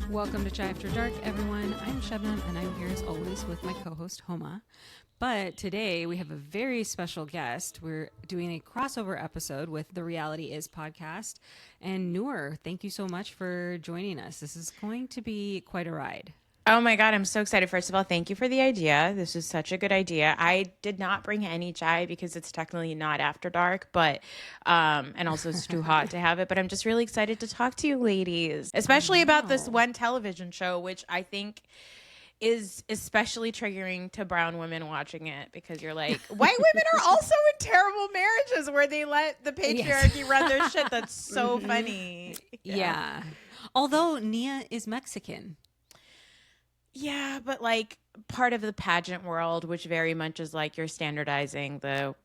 Welcome to Chai After Dark, everyone. I'm Shebnam, and I'm here as always with my co-host, Homa. But today we have a very special guest. We're doing a crossover episode with The Reality Is podcast. And Noor, thank you so much for joining us. This is going to be quite a ride. Oh my God, I'm so excited. First of all, thank you for the idea. This is such a good idea. I did not bring any chai because it's technically not after dark, but and also it's too hot to have it. But I'm just really excited to talk to you ladies, especially about this one television show, which I think is especially triggering to brown women watching it, because you're like, white women are also in terrible marriages where they let the patriarchy run their shit. That's so funny. Yeah. Although Nia is Mexican. Yeah, but like part of the pageant world, which very much is like you're standardizing the,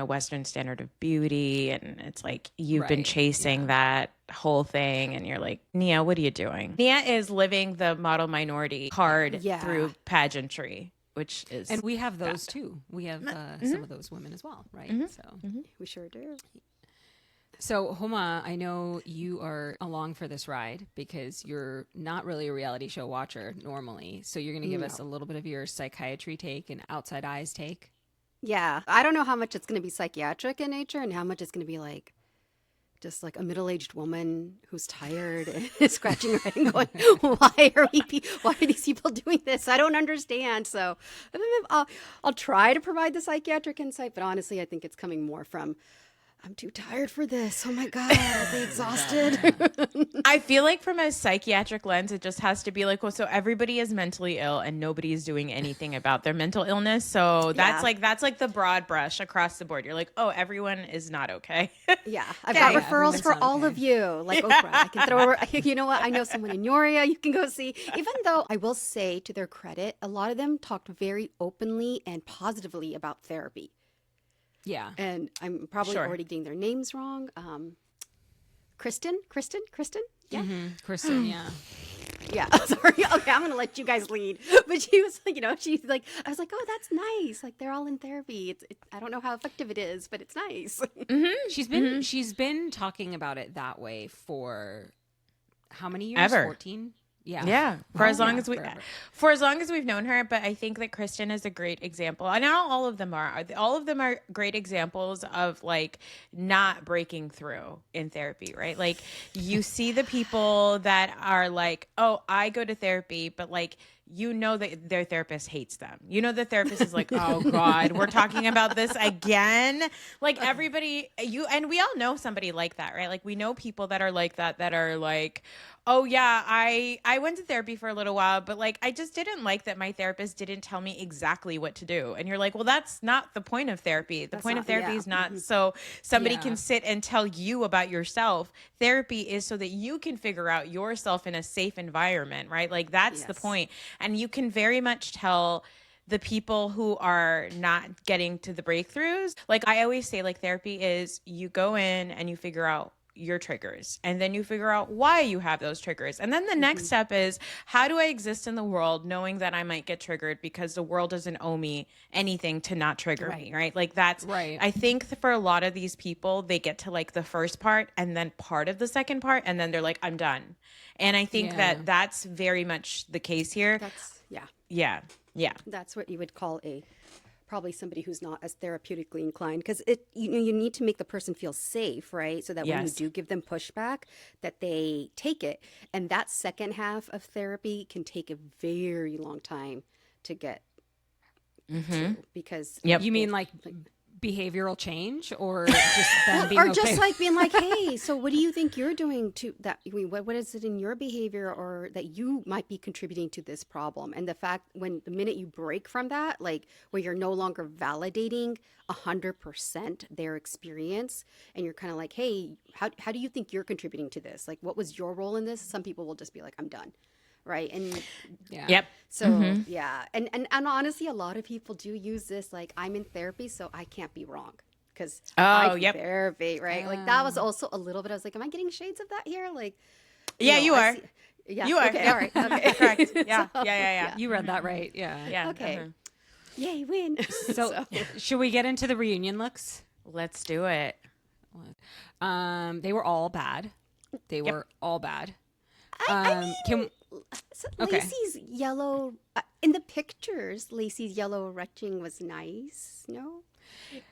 Western standard of beauty. And it's like you've been chasing that whole thing. And you're like, Nia, what are you doing? Nia is living the model minority card through pageantry, which is. And we have those too. We have some of those women as well, right? So we sure do. So, Homa, I know you are along for this ride because you're not really a reality show watcher normally. So you're going to give us a little bit of your psychiatry take and outside eyes take. Yeah. I don't know how much it's going to be psychiatric in nature and how much it's going to be like just like a middle-aged woman who's tired and is scratching her head and going, why are these people doing this? I don't understand. So I'll try to provide the psychiatric insight, but honestly, I think it's coming more from, I'm too tired for this. Oh my God, I'll be exhausted. I feel like from a psychiatric lens, it just has to be like, well, so everybody is mentally ill and nobody is doing anything about their mental illness. So that's like the broad brush across the board. You're like, oh, everyone is not okay. Yeah. I've got referrals for all of you. Like Oprah. I can throw over, you know what? I know someone in your area you can go see. Even though I will say to their credit, a lot of them talked very openly and positively about therapy. Yeah. And I'm probably already getting their names wrong. Kristen? Yeah. Kristen, yeah. Yeah. Sorry. Okay, I'm going to let you guys lead. But she was like, she's like, I was like, oh, that's nice. Like, they're all in therapy. I don't know how effective it is, but it's nice. She's been talking about it that way for how many years? Ever. 14? Yeah. For as long as we've known her. But I think that Kristen is a great example. And now all of them are great examples of like not breaking through in therapy, right? Like you see the people that are like, oh, I go to therapy, but like, that their therapist hates them. The therapist is like, oh God, we're talking about this again. Like everybody, and we all know somebody like that, right? Like we know people that are like that are like, oh yeah, I went to therapy for a little while, but like, I just didn't like that my therapist didn't tell me exactly what to do. And you're like, well, that's not the point of therapy. The point of therapy is not so somebody can sit and tell you about yourself. Therapy is so that you can figure out yourself in a safe environment, right? Like that's the point. And you can very much tell the people who are not getting to the breakthroughs. Like I always say, like therapy is you go in and you figure out your triggers, and then you figure out why you have those triggers. And then the next step is, how do I exist in the world knowing that I might get triggered because the world doesn't owe me anything to not trigger me, right? Like that's, I think for a lot of these people, they get to like the first part and then part of the second part, and then they're like, I'm done. And I think that that's very much the case here. Yeah. That's what you would call probably somebody who's not as therapeutically inclined, because you need to make the person feel safe, right? So that when you do give them pushback, that they take it. And that second half of therapy can take a very long time to get to, because you mean like behavioral change, or just them being just like being like, hey, so what do you think you're doing to that? What is it in your behavior or that you might be contributing to this problem? And the fact the minute you break from that, like where you're no longer validating 100% their experience, and you're kind of like, hey, how do you think you're contributing to this? Like, what was your role in this? Some people will just be like, I'm done. Right. And so, And honestly, a lot of people do use this, like, I'm in therapy, so I can't be wrong because therapy, right? Like that was also a little bit, I was like, am I getting shades of that here? Like, you are. Yeah. You are. Okay. All right. Okay. Correct. Yeah. You read that right. Yeah. Okay. Yay, win. So should we get into the reunion looks? Let's do it. They were all bad. They were all bad. Okay. Lacey's yellow in the pictures. Lacey's yellow retching was nice. No,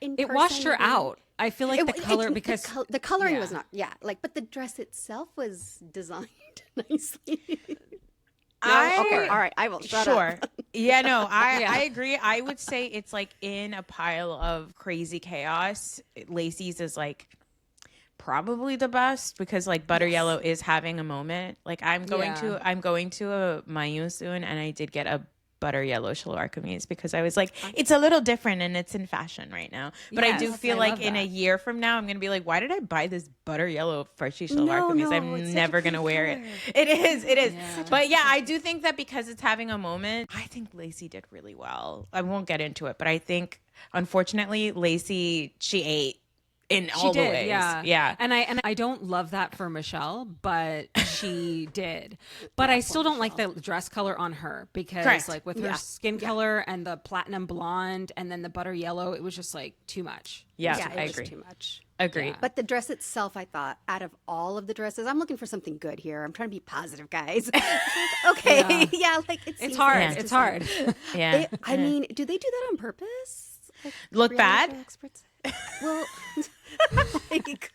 It washed her maybe. out. I feel like the color because the coloring yeah. was not. Yeah, like but the dress itself was designed nicely. Okay, all right, I will shut up. Yeah, no, Yeah. I agree. I would say it's like in a pile of crazy chaos. Lacey's is like probably the best because like Butter Yellow is having a moment. Like I'm going to a Mayu soon, and I did get a Butter Yellow shalwar kameez because I was like, it's a little different and it's in fashion right now. But I do feel like in a year from now, I'm going to be like, why did I buy this Butter Yellow Farsi shalwar kameez? I'm never going to wear it. It is. Yeah. But yeah, I do think that because it's having a moment, I think Lacey did really well. I won't get into it, but I think unfortunately Lacey, she ate. In all the ways. Yeah. And I don't love that for Michelle, but she did. But I still don't like the dress color on her because like with her skin color and the platinum blonde and then the butter yellow, it was just like too much. Yeah, it I was agree. too much. Agreed. Yeah. But the dress itself, I thought, out of all of the dresses, I'm looking for something good here. I'm trying to be positive, guys. Okay, like It's hard. nice It's to hard. Yeah. I mean, do they do that on purpose? Like, Look reality bad? experts? Well, like,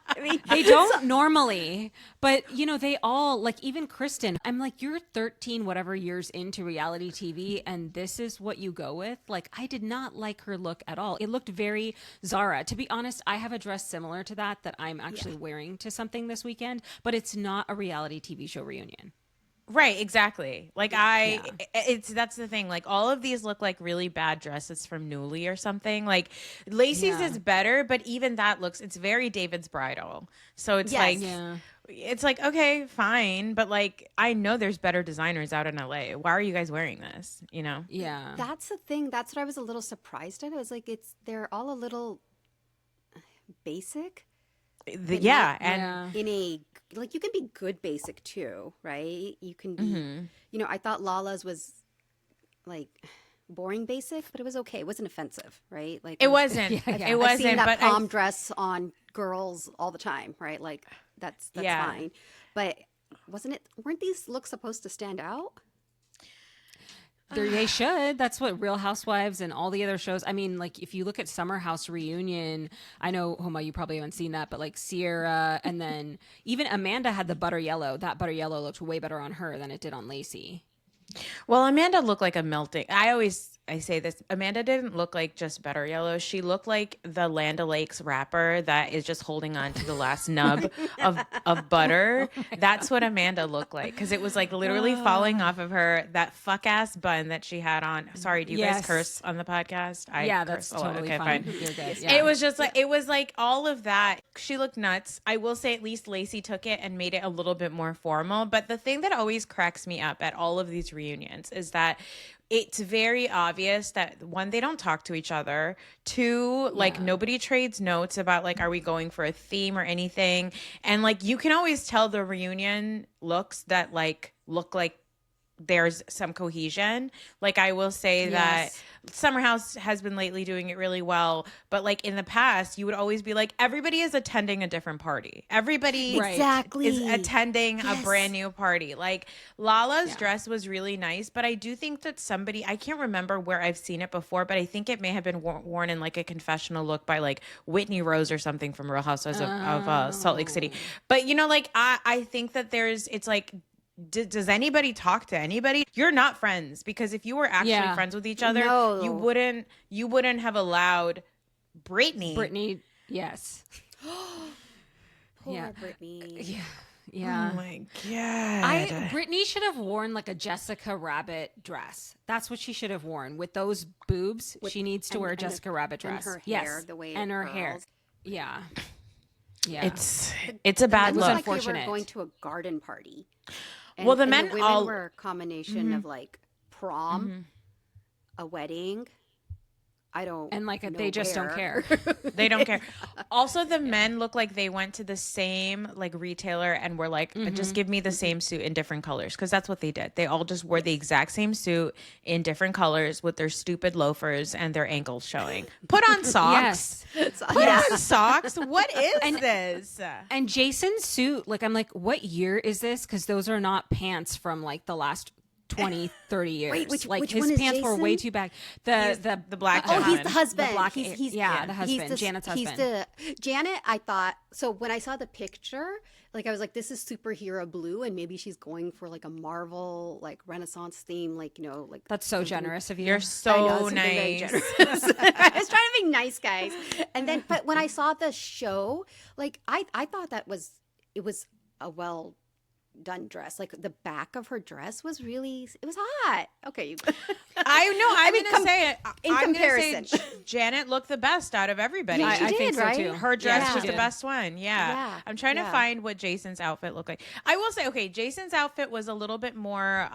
I mean, They don't normally, but you know, they all like even Kristen. I'm like, you're 13 whatever years into reality TV, and this is what you go with. Like, I did not like her look at all. It looked very Zara. To be honest, I have a dress similar to that I'm actually wearing to something this weekend, but it's not a reality TV show reunion. Right, exactly. Like that's the thing. Like all of these look like really bad dresses from Newly or something. Like Lacey's is better, but even that it's very David's Bridal. So it's it's like, okay, fine. But like, I know there's better designers out in LA. Why are you guys wearing this? You know? Yeah. that's the thing. That's what I was a little surprised at. I was like, they're all a little basic. And In a, like, you can be good basic too, right? You can be, you know, I thought Lala's was like boring basic, but it was okay. It wasn't offensive, right? Like it wasn't. It I've wasn't. seen that But prom dress on girls all the time, right? Like that's fine. But weren't these looks supposed to stand out? They should. That's what Real Housewives and all the other shows. I mean, like if you look at Summer House Reunion, I know, Homa, you probably haven't seen that, but like Sierra and then even Amanda had the butter yellow. That butter yellow looked way better on her than it did on Lacey. Well, Amanda looked like a melting. I say this. Amanda didn't look like just Butter Yellow. She looked like the Land O'Lakes wrapper that is just holding on to the last nub of butter. That's what Amanda looked like because it was like literally falling off of her. That fuck ass bun that she had on. Sorry, do you guys curse on the podcast? That's totally fine. You're good. Yeah. It was just like it was like all of that. She looked nuts. I will say at least Lacey took it and made it a little bit more formal. But the thing that always cracks me up at all of these reunions is that it's very obvious that one, they don't talk to each other. Two, like nobody trades notes about like, are we going for a theme or anything? And like, you can always tell the reunion looks that like look like there's some cohesion. Like I will say that Summer House has been lately doing it really well, but like in the past you would always be like everybody is attending a different party. Everybody is attending a brand new party. Like Lala's dress was really nice, but I do think that I can't remember where I've seen it before, but I think it may have been worn in like a confessional look by like Whitney Rose or something from Real Housewives of Salt Lake City. But you know, like I think that it's like, does anybody talk to anybody? You're not friends because if you were actually friends with each other, you wouldn't have allowed Brittany. Yes. Poor Brittany. Yeah. Oh my God. Brittany should have worn like a Jessica Rabbit dress. That's what she should have worn with those boobs. She needs to wear a Jessica Rabbit dress. And her hair, the way it her curls. hair. Yeah. It's a bad look. Like they were going to a garden party. And, well, the men women all were a combination of like prom, a wedding, I don't And like know they just don't where. care. They don't care. Also, the men look like they went to the same like retailer and were like, just give me the same suit in different colors. Because that's what they did. They all just wore the exact same suit in different colors with their stupid loafers and their ankles showing. Put on socks. Yes. Put on socks. What is this? And Jason's suit, like I'm like, what year is this? Because those are not pants from like the last 20, 30 years. Wait, which like one his is pants were way Jason? too back. The black Oh, he's gentleman. the husband. The black, he's the husband, Janet's husband. He's the Janet. I thought so when I saw the picture. Like I was like, this is superhero blue, and maybe she's going for like a Marvel, like Renaissance theme, like like. That's so generous of you. You're I know, so it's very nice. generous. I was trying to be nice, guys. And then, but when I saw the show, like I thought it was a well done dress. Like the back of her dress was it was hot. Okay, I know. I'm mean, gonna say it. in I'm comparison. gonna say Janet looked the best out of everybody. Yeah, she I think did, so right? too. Her dress Yeah. was she the did. best one. Yeah. I'm trying to find what Jason's outfit looked like. I will say, okay, Jason's outfit was a little bit more,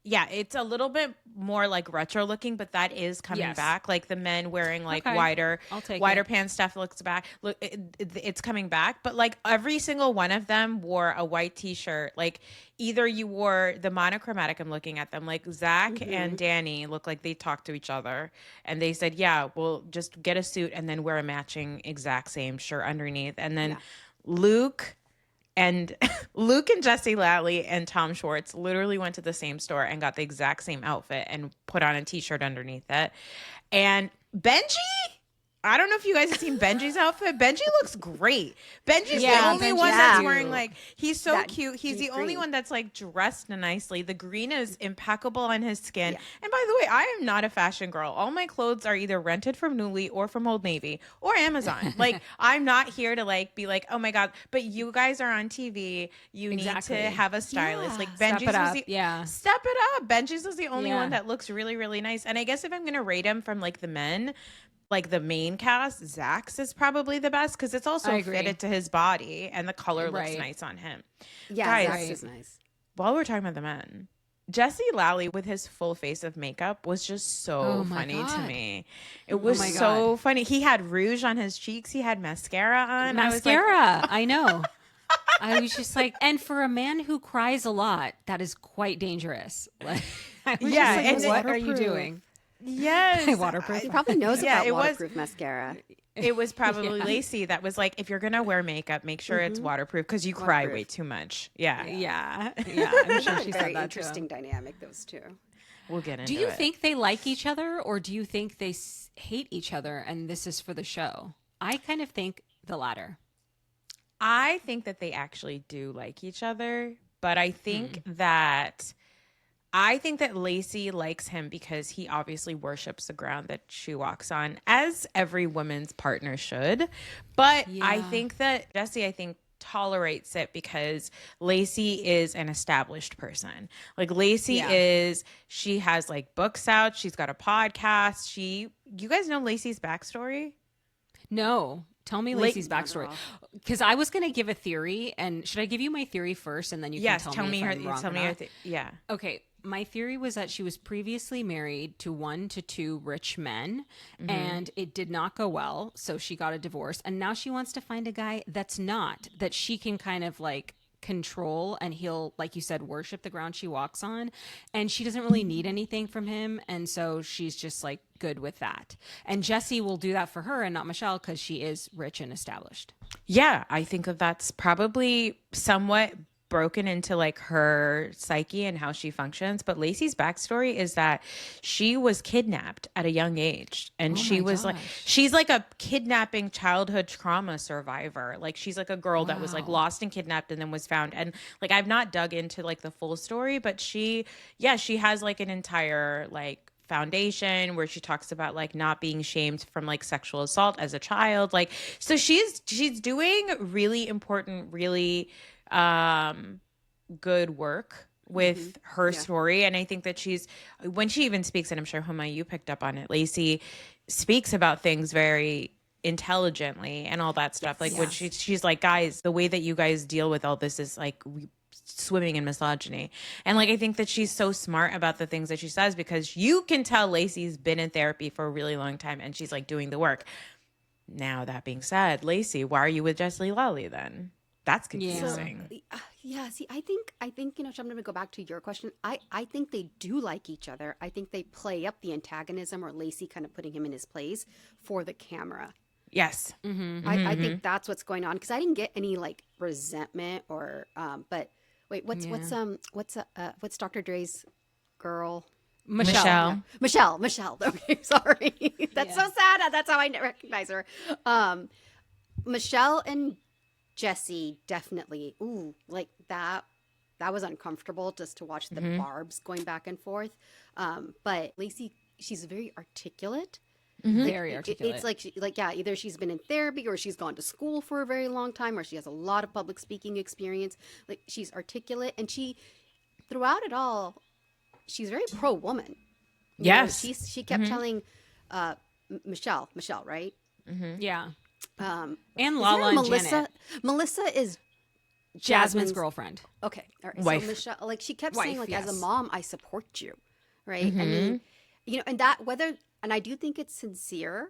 it's a little bit more like retro looking, but that is coming Yes. back. Like the men wearing like Okay. wider I'll take it. pants stuff looks back. Look, it's coming back. But like every single one of them wore a white t-shirt. Like either you wore the monochromatic, I'm looking at them, like Zach and Danny look like they talked to each other and they said, yeah, we'll just get a suit and then wear a matching exact same shirt underneath. And then Luke and Jesse Lally and Tom Schwartz literally went to the same store and got the exact same outfit and put on a t-shirt underneath it. And Benji, I don't know if you guys have seen Benji's outfit. Benji looks great. Benji's the only one that's wearing like, he's so cute. He's the only one that's like dressed nicely. The green is impeccable on his skin. Yeah. And by the way, I am not a fashion girl. All my clothes are either rented from Nuuly or from Old Navy or Amazon. Like I'm not here to like be like, oh my God, but you guys are on TV. You need to have a stylist. Like Benji's step it up. Benji's was the only one that looks really, really nice. And I guess if I'm going to rate him from like the men, like the main cast, Zach's is probably the best because it's also fitted to his body and the color looks nice on him. Yeah, guys, Zach's is nice. While we're talking about the men, Jesse Lally with his full face of makeup was just so funny to me. It was so funny. He had rouge on his cheeks. He had mascara on. I know. I was just like, and for a man who cries a lot, that is quite dangerous. Like, and what are you doing? Yes. Waterproof. He probably knows about waterproof mascara. It was probably Lacey that was like, if you're going to wear makeup, make sure it's waterproof because you cry way too much. Yeah. I'm sure she said Very that interesting dynamic, those two. We'll get into it. Do you it. think they like each other or do you think they hate each other and this is for the show? I kind of think the latter. I think that they actually do like each other, but I think that Lacey likes him because he obviously worships the ground that she walks on, as every woman's partner should. But I think that Jesse, tolerates it because Lacey is an established person. Like Lacey she has like books out. She's got a podcast. You guys know Lacey's backstory? No. Tell me Lacey's backstory. Because I was going to give a theory, and should I give you my theory first, and then you can tell me if I'm wrong or not? Yeah. Okay. My theory was that she was previously married to 1 to 2 rich men, and it did not go well, so she got a divorce. And now she wants to find a guy that she can kind of like control, and he'll, like you said, worship the ground she walks on, and she doesn't really need anything from him, and so she's just like good with that. And Jesse will do that for her and not Michelle because she is rich and established. Yeah, I think that's probably somewhat broken into like her psyche and how she functions. But Lacey's backstory is that she was kidnapped at a young age, and she's like a kidnapping childhood trauma survivor. Like she's like a girl that was like lost and kidnapped and then was found. And like I've not dug into like the full story, but she has like an entire like foundation where she talks about like not being shamed from like sexual assault as a child. Like so she's doing really important, really good work with her story. And I think that when she even speaks, and I'm sure Homa, you picked up on it, Lacey speaks about things very intelligently and all that stuff. Like when she's like, guys, the way that you guys deal with all this is like swimming in misogyny. And like, I think that she's so smart about the things that she says, because you can tell Lacey's been in therapy for a really long time and she's like doing the work. Now, that being said, Lacey, why are you with Jesse Lally then? That's confusing. So, yeah, see, I think, I'm going to go back to your question. I think they do like each other. I think they play up the antagonism, or Lacey kind of putting him in his place for the camera. Yes. I think that's what's going on, because I didn't get any like resentment or, but wait, what's Dr. Dre's girl? Michelle. Michelle. Okay, sorry. That's so sad. That's how I recognize her. Michelle and Jesse definitely. Ooh, like that was uncomfortable just to watch the barbs going back and forth. But Lacey, she's very articulate. Very articulate. It's like either she's been in therapy or she's gone to school for a very long time, or she has a lot of public speaking experience. Like, she's articulate, and she, throughout it all, she's very pro woman. Yes. She kept telling Michelle, right? Yeah. And Lala and Melissa. Janet. Melissa is Jasmine's girlfriend. Okay. All right. Wife. So Michelle, like, she kept Wife, saying, like, as a yes. mom, I support you. Right. I mean, and that, and I do think it's sincere,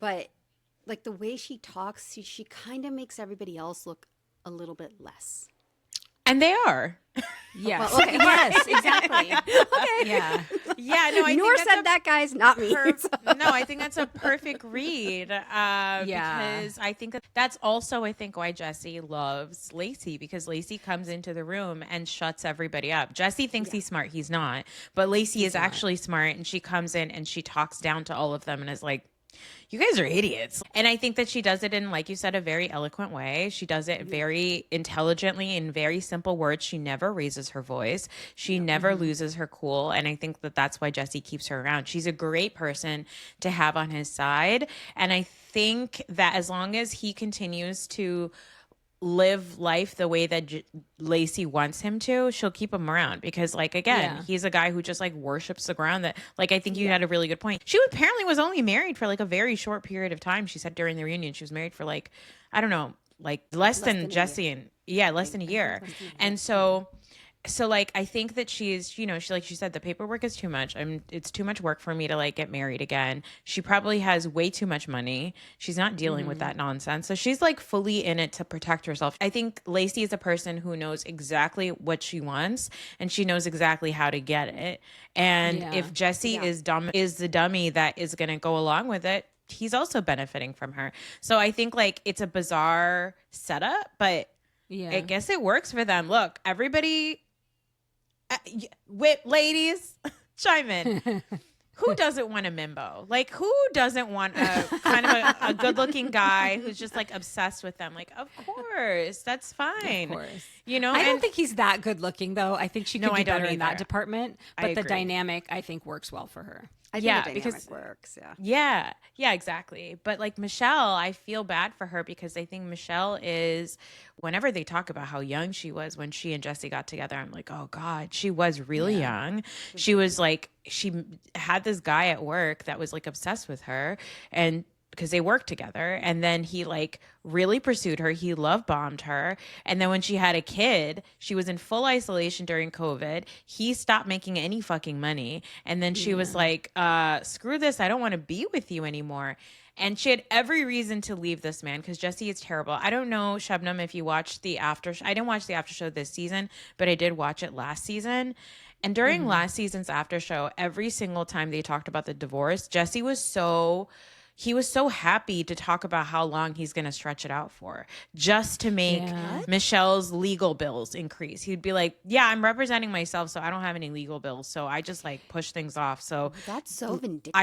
but like the way she talks, she kind of makes everybody else look a little bit less. And they are. Yes. Well, okay. Yes, exactly. Okay. Yeah. Yeah, no, I Noor think said that, guys, not me. no, I think that's a perfect read. Because I think that's also, I think, why Jesse loves Lacey, because Lacey comes into the room and shuts everybody up. Jesse thinks he's smart. He's not. But Lacey is actually smart, and she comes in and she talks down to all of them and is like, you guys are idiots. And I think that she does it in, like you said, a very eloquent way. She does it very intelligently, in very simple words. She never raises her voice. She never loses her cool. And I think that that's why Jesse keeps her around. She's a great person to have on his side. And I think that as long as he continues to live life the way that Lacey wants him to, she'll keep him around, because, like, again, he's a guy who just like worships the ground. That, like, I think you had a really good point. She apparently was only married for like a very short period of time. She said during the reunion she was married for like, I don't know, like less than Jesse, and less than a year. And so like, I think that she's, she, like she said, the paperwork is too much. It's too much work for me to like get married again. She probably has way too much money. She's not dealing with that nonsense. So she's like fully in it to protect herself. I think Lacey is a person who knows exactly what she wants, and she knows exactly how to get it. And if Jesse is the dummy that is going to go along with it, he's also benefiting from her. So I think like it's a bizarre setup, but I guess it works for them. Look, everybody, ladies, chime in. Who doesn't want a mimbo? Like, who doesn't want a kind of a good-looking guy who's just like obsessed with them? Like, of course, that's fine. Of course. I don't think he's that good looking, though. I think she could do better in that either. department. I But the agree. dynamic, I think, works well for her. I think the dynamic works. Yeah, exactly. But like Michelle, I feel bad for her, because I think Michelle is, whenever they talk about how young she was when she and Jesse got together, I'm like, oh God, she was really young. She was like, she had this guy at work that was like obsessed with her, and because they worked together, and then he like really pursued her. He love bombed her. And then when she had a kid, she was in full isolation during COVID. He stopped making any fucking money. And then she was like, screw this. I don't want to be with you anymore. And she had every reason to leave this man, because Jesse is terrible. I don't know, Shabnam, if you watched the after I didn't watch the after show this season, but I did watch it last season. And during last season's after show, every single time they talked about the divorce, Jesse was so happy to talk about how long he's going to stretch it out for, just to make Michelle's legal bills increase. He'd be like, yeah, I'm representing myself, so I don't have any legal bills. So I just like push things off. So That's so vindictive.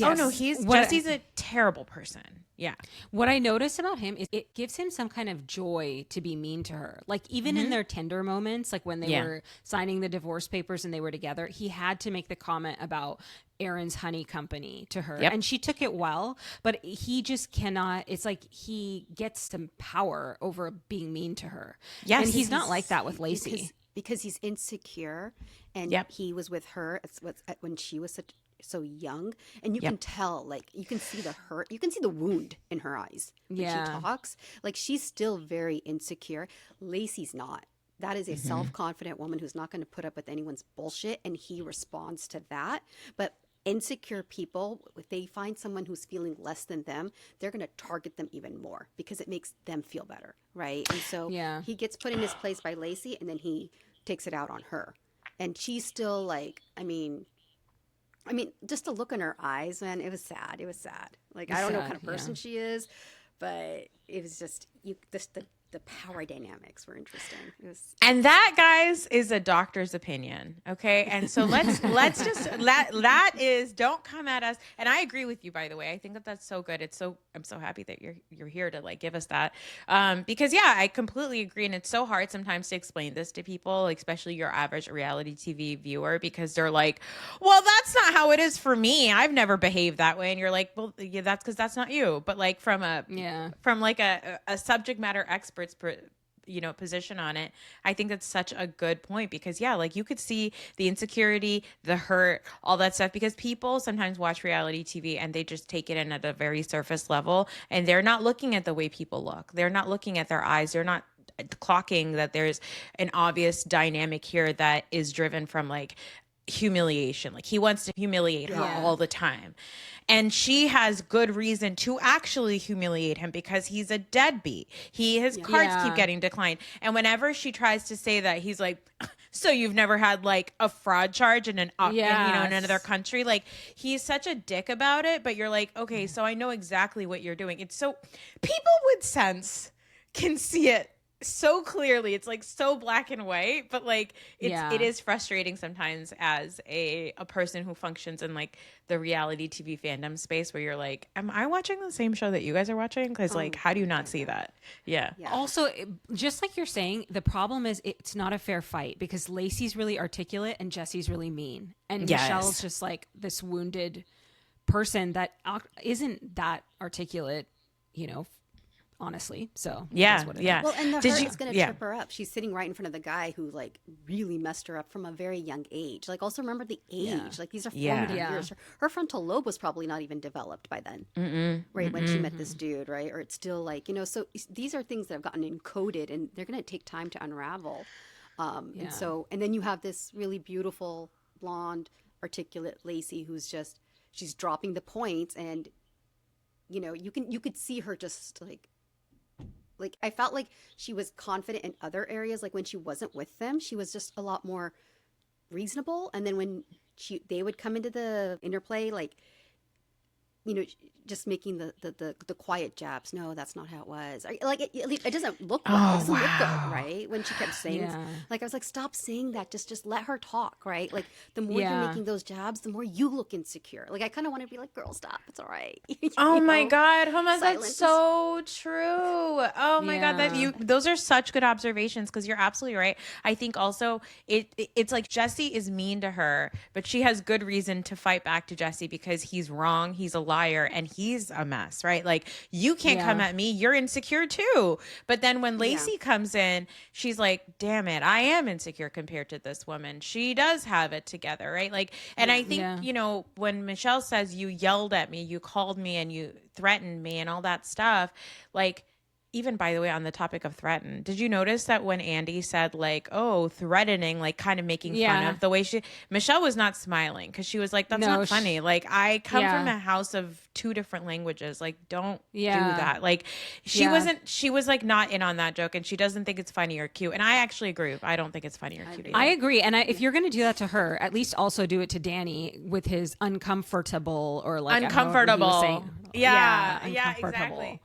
oh no, Jesse's a terrible person. Yeah. What I noticed about him is it gives him some kind of joy to be mean to her. Like, even in their tender moments, like when they were signing the divorce papers and they were together, he had to make the comment about Aaron's honey company to her. And she took it well, but he just cannot. It's like he gets some power over being mean to her. Yes. And he's not like that with Lacey. Because he's insecure, and he was with her when she was so young, and you can tell, like, you can see the hurt, you can see the wound in her eyes when she talks. Like, she's still very insecure. Lacey's not. that is a self-confident woman who's not going to put up with anyone's bullshit, and he responds to that. But insecure people, if they find someone who's feeling less than them, they're going to target them even more because it makes them feel better, right? And so he gets put in his place by Lacey, and then he takes it out on her. And she's still like, I mean, just to look in her eyes, man, it was sad. It was sad. Like, I don't know what kind of person she is, but it was just the power dynamics were interesting. And that, guys, is a doctor's opinion. Okay. And so let's just that is, don't come at us. And I agree with you, by the way. I think that that's so good. I'm so happy that you're here to like give us that. Because I completely agree. And it's so hard sometimes to explain this to people, especially your average reality TV viewer, because they're like, well, that's not how it is for me. I've never behaved that way. And you're like, well, yeah, that's because that's not you. But like from a subject matter expert's position on it, I think that's such a good point, because like you could see the insecurity, the hurt, all that stuff, because people sometimes watch reality TV and they just take it in at a very surface level, and they're not looking at the way people look. They're not looking at their eyes. They're not clocking that there's an obvious dynamic here that is driven from like humiliation. Like he wants to humiliate her all the time. And she has good reason to actually humiliate him because he's a deadbeat. His cards keep getting declined. And whenever she tries to say that, he's like, so you've never had like a fraud charge in in another country? Like, he's such a dick about it, but you're like, okay, so I know exactly what you're doing. It's so, people with sense can see it so clearly. It's like so black and white, but like it is frustrating sometimes as a person who functions in like the reality TV fandom space, where you're like, am I watching the same show that you guys are watching? Because like, how do you not see that? Also, just like you're saying, the problem is it's not a fair fight, because Lacey's really articulate and Jesse's really mean, and Michelle's just like this wounded person that isn't that articulate, honestly. So that's what it is. Well, and the hurt is going to trip her up. She's sitting right in front of the guy who like really messed her up from a very young age. Like, also remember the age. Like, these are formative years. Her frontal lobe was probably not even developed by then, right? When she met this dude, right? Or it's still like, so these are things that have gotten encoded, and they're going to take time to unravel. And then you have this really beautiful, blonde, articulate Lacey who's she's dropping the points, and you could see her just like I felt like she was confident in other areas. Like when she wasn't with them, she was just a lot more reasonable. And then when they would come into the interplay, like, just making the quiet jabs. No, that's not how it was. Like it doesn't look well. It doesn't look good, right? When she kept saying, like, I was like, stop saying that. Just let her talk, right? Like, the more you're making those jabs, the more you look insecure. Like, I kind of want to be like, girl, stop. It's all right. My God, Homa, that's so true. Oh my God, those are such good observations, because you're absolutely right. I think also it's like Jesse is mean to her, but she has good reason to fight back to Jesse because he's wrong. He's a liar, and he's a mess, right? Like, you can't come at me. You're insecure too. But then when Lacey comes in, she's like, damn it, I am insecure compared to this woman. She does have it together, right? Like, and I think, when Michelle says you yelled at me, you called me, and you threatened me and all that stuff, like, even, by the way, on the topic of threaten, did you notice that when Andy said like, oh, threatening, like kind of making fun of the way Michelle was not smiling, because she was like, that's not funny. Like, I come from a house of 2 different languages. Like, don't do that. Like, she was like not in on that joke, and she doesn't think it's funny or cute. And I actually agree. I don't think it's funny or cute either. I agree. And if you're going to do that to her, at least also do it to Danny with his uncomfortable, or like uncomfortable. Uncomfortable.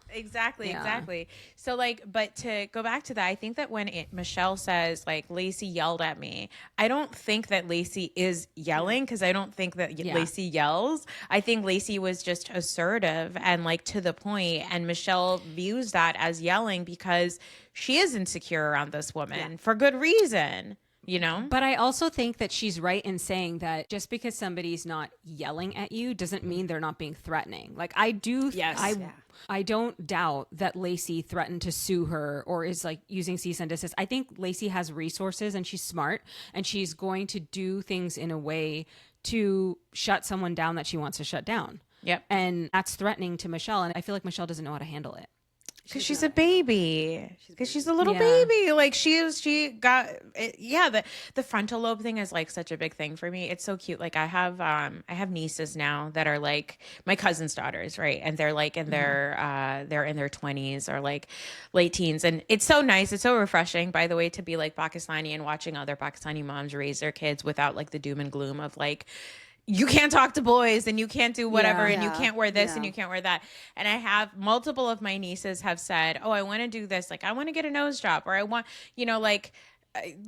Exactly. So like, but to go back to that, I think that when Michelle says like, Lacey yelled at me, I don't think that Lacey is yelling, because I don't think that Lacey yells. I think Lacey was just assertive and like to the point, and Michelle views that as yelling because she is insecure around this woman for good reason. But I also think that she's right in saying that just because somebody's not yelling at you doesn't mean they're not being threatening. Like, I do. Yes. I don't doubt that Lacey threatened to sue her or is like using cease and desist. I think Lacey has resources, and she's smart, and she's going to do things in a way to shut someone down that she wants to shut down. Yep. And that's threatening to Michelle. And I feel like Michelle doesn't know how to handle it. Because she's a baby. Because she's a little Yeah. baby. Like she got it, yeah. The frontal lobe thing is like such a big thing for me. It's so cute. Like I have nieces now that are like my cousin's daughters, right? And they're like in they're in their 20s or like late teens, and it's so nice. It's so refreshing, by the way, to be like Pakistani and watching other Pakistani moms raise their kids without like the doom and gloom of like, you can't talk to boys and you can't do whatever and you can't wear this and you can't wear that. And I have multiple of my nieces have said, oh, I want to do this. Like I want to get a nose job, or I want,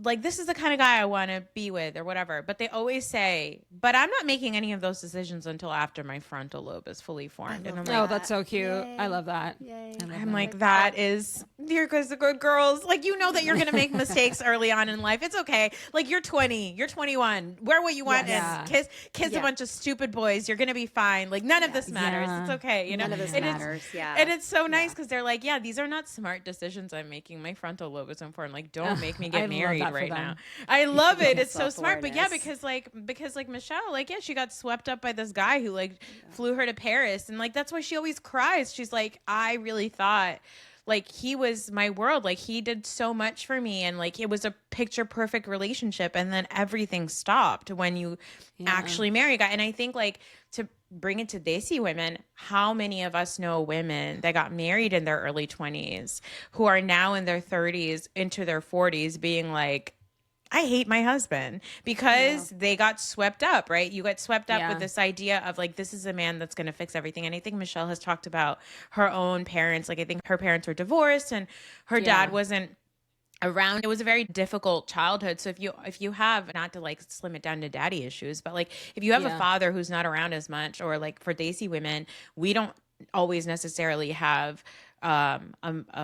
like this is the kind of guy I want to be with or whatever. But they always say, but I'm not making any of those decisions until after my frontal lobe is fully formed. And I'm like, Oh, that's so cute. Yay. I love that. Yay. I'm like, that is, you're guys are good girls. Like, you know that you're going to make mistakes early on in life. It's okay. Like, you're 20, you're 21. Wear what you want and kiss a bunch of stupid boys. You're going to be fine. Like, none of this matters. It's okay. You know, None of this matters. And it's so nice because they're like, yeah, these are not smart decisions I'm making. My frontal lobe is important. Like, don't make me get married right now. I love it. It's so smart. But yeah, because Michelle, like, yeah, she got swept up by this guy who like flew her to Paris. And like, that's why she always cries. She's like, I really thought like he was my world. Like he did so much for me. And like, it was a picture perfect relationship. And then everything stopped when you actually marry a guy. And I think like to bring it to Desi women, how many of us know women that got married in their early 20s who are now in their 30s into their 40s being like, I hate my husband because they got swept up, right? You got swept up with this idea of like, this is a man that's going to fix everything. And I think Michelle has talked about her own parents. Like I think her parents were divorced and her dad wasn't around. It was a very difficult childhood. So if you have, not to like slim it down to daddy issues, but like if you have a father who's not around as much, or like for Desi women, we don't always necessarily have a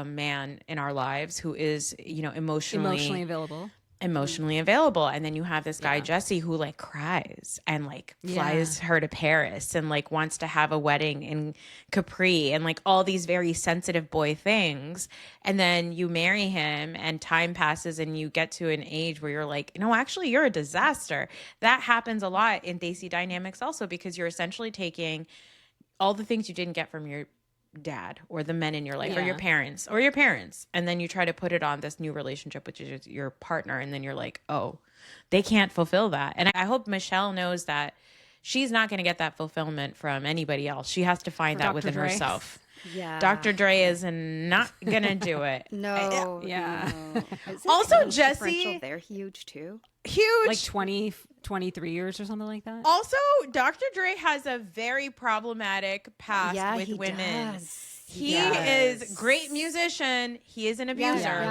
man in our lives who is, you know, emotionally available. And then you have this guy, Jesse, who like cries and like flies her to Paris and like wants to have a wedding in Capri and like all these very sensitive boy things. And then you marry him and time passes and you get to an age where you're like, no, actually you're a disaster. That happens a lot in Desi dynamics also, because you're essentially taking all the things you didn't get from your dad or the men in your life or your parents, and then you try to put it on this new relationship, which is your partner, and then you're like, oh, they can't fulfill that. And I hope Michelle knows that she's not going to get that fulfillment from anybody else. She has to find that within herself. Dr. Dre is not gonna do it. No. Also, Jesse, they're huge too. Huge, like 23 years or something like that. Also, Dr. Dre has a very problematic past with women. He is a great musician. He is an abuser.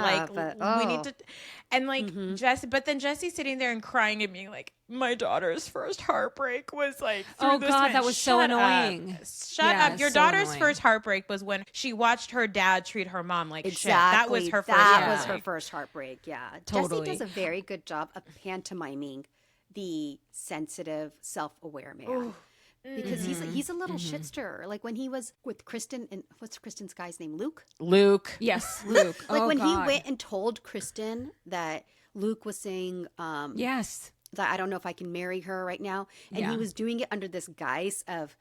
We need to, and like Jesse, but then Jesse's sitting there and crying at me like, my daughter's first heartbreak was like, oh God, that was so annoying. Shut up. Your daughter's first heartbreak was when she watched her dad treat her mom like shit. That was her first heartbreak. That was her first heartbreak. Yeah. Totally. Jesse does a very good job of pantomiming the sensitive, self-aware man. Because he's a little shit stirrer. Like when he was with Kristen, and what's Kristen's guy's name? Luke. Yes, Luke. Like when he went and told Kristen that Luke was saying, yes, that I don't know if I can marry her right now, and he was doing it under this guise of,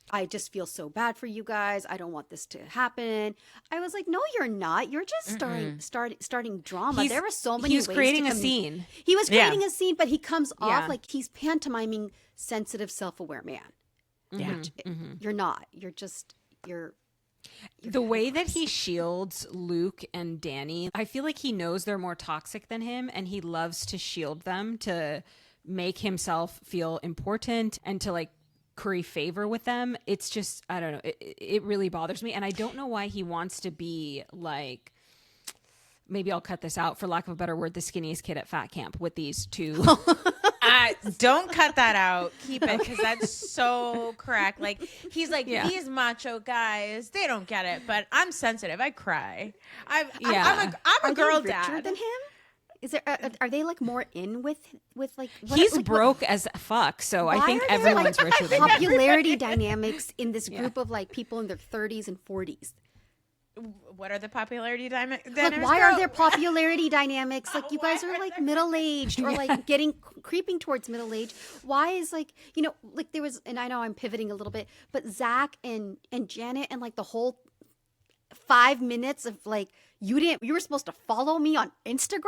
I just feel so bad for you guys. I don't want this to happen. I was like, no, you're not. You're just starting drama. There were so many ways. He was creating a scene. He was creating a scene, but he comes off like he's pantomiming sensitive, self-aware man. Which you're not. You're the way that he shields Luke and Danny, I feel like he knows they're more toxic than him, and he loves to shield them to make himself feel important and to like curry favor with them. It's just, I don't know. It really bothers me. And I don't know why he wants to be like, maybe I'll cut this out for lack of a better word, the skinniest kid at fat camp with these two. Don't cut that out. Keep it, because that's so correct. Like he's like, these macho guys, they don't get it, but I'm sensitive. I cry. I'm a girl dad. Richer than him? Is there? Are they like more in with like? He's broke as fuck, so I think everyone's richer than him. Popularity dynamics in this group of like people in their 30s and 40s. What are the popularity dynamics? Like, why are there popularity dynamics? Like, you guys are like middle-aged or like creeping towards middle age. Why is like, you know, like there was, and I know I'm pivoting a little bit, but Zach and Janet and like the whole 5 minutes of like, you were supposed to follow me on Instagram?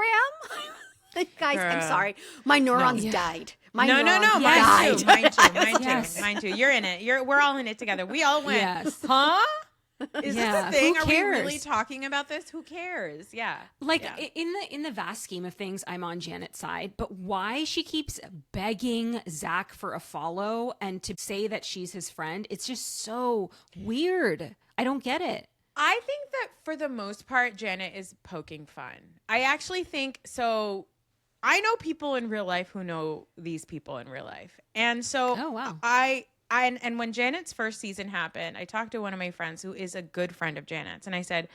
Like, guys, I'm Girl. sorry. My neurons died. My No. neurons Mine too. died. Mine too. You're in it. We're all in it together. We all went, Yes. huh? Is Yeah, this a thing? who Are we cares? really talking about this? Who cares? Yeah. Like Yeah. in the vast scheme of things, I'm on Janet's side, but why she keeps begging Zach for a follow and to say that she's his friend, it's just so weird. I don't get it. I think that for the most part, Janet is poking fun. I actually think so. I know people in real life who know these people in real life. And so Oh, wow. and when Janet's first season happened, I talked to one of my friends who is a good friend of Janet's, and I said,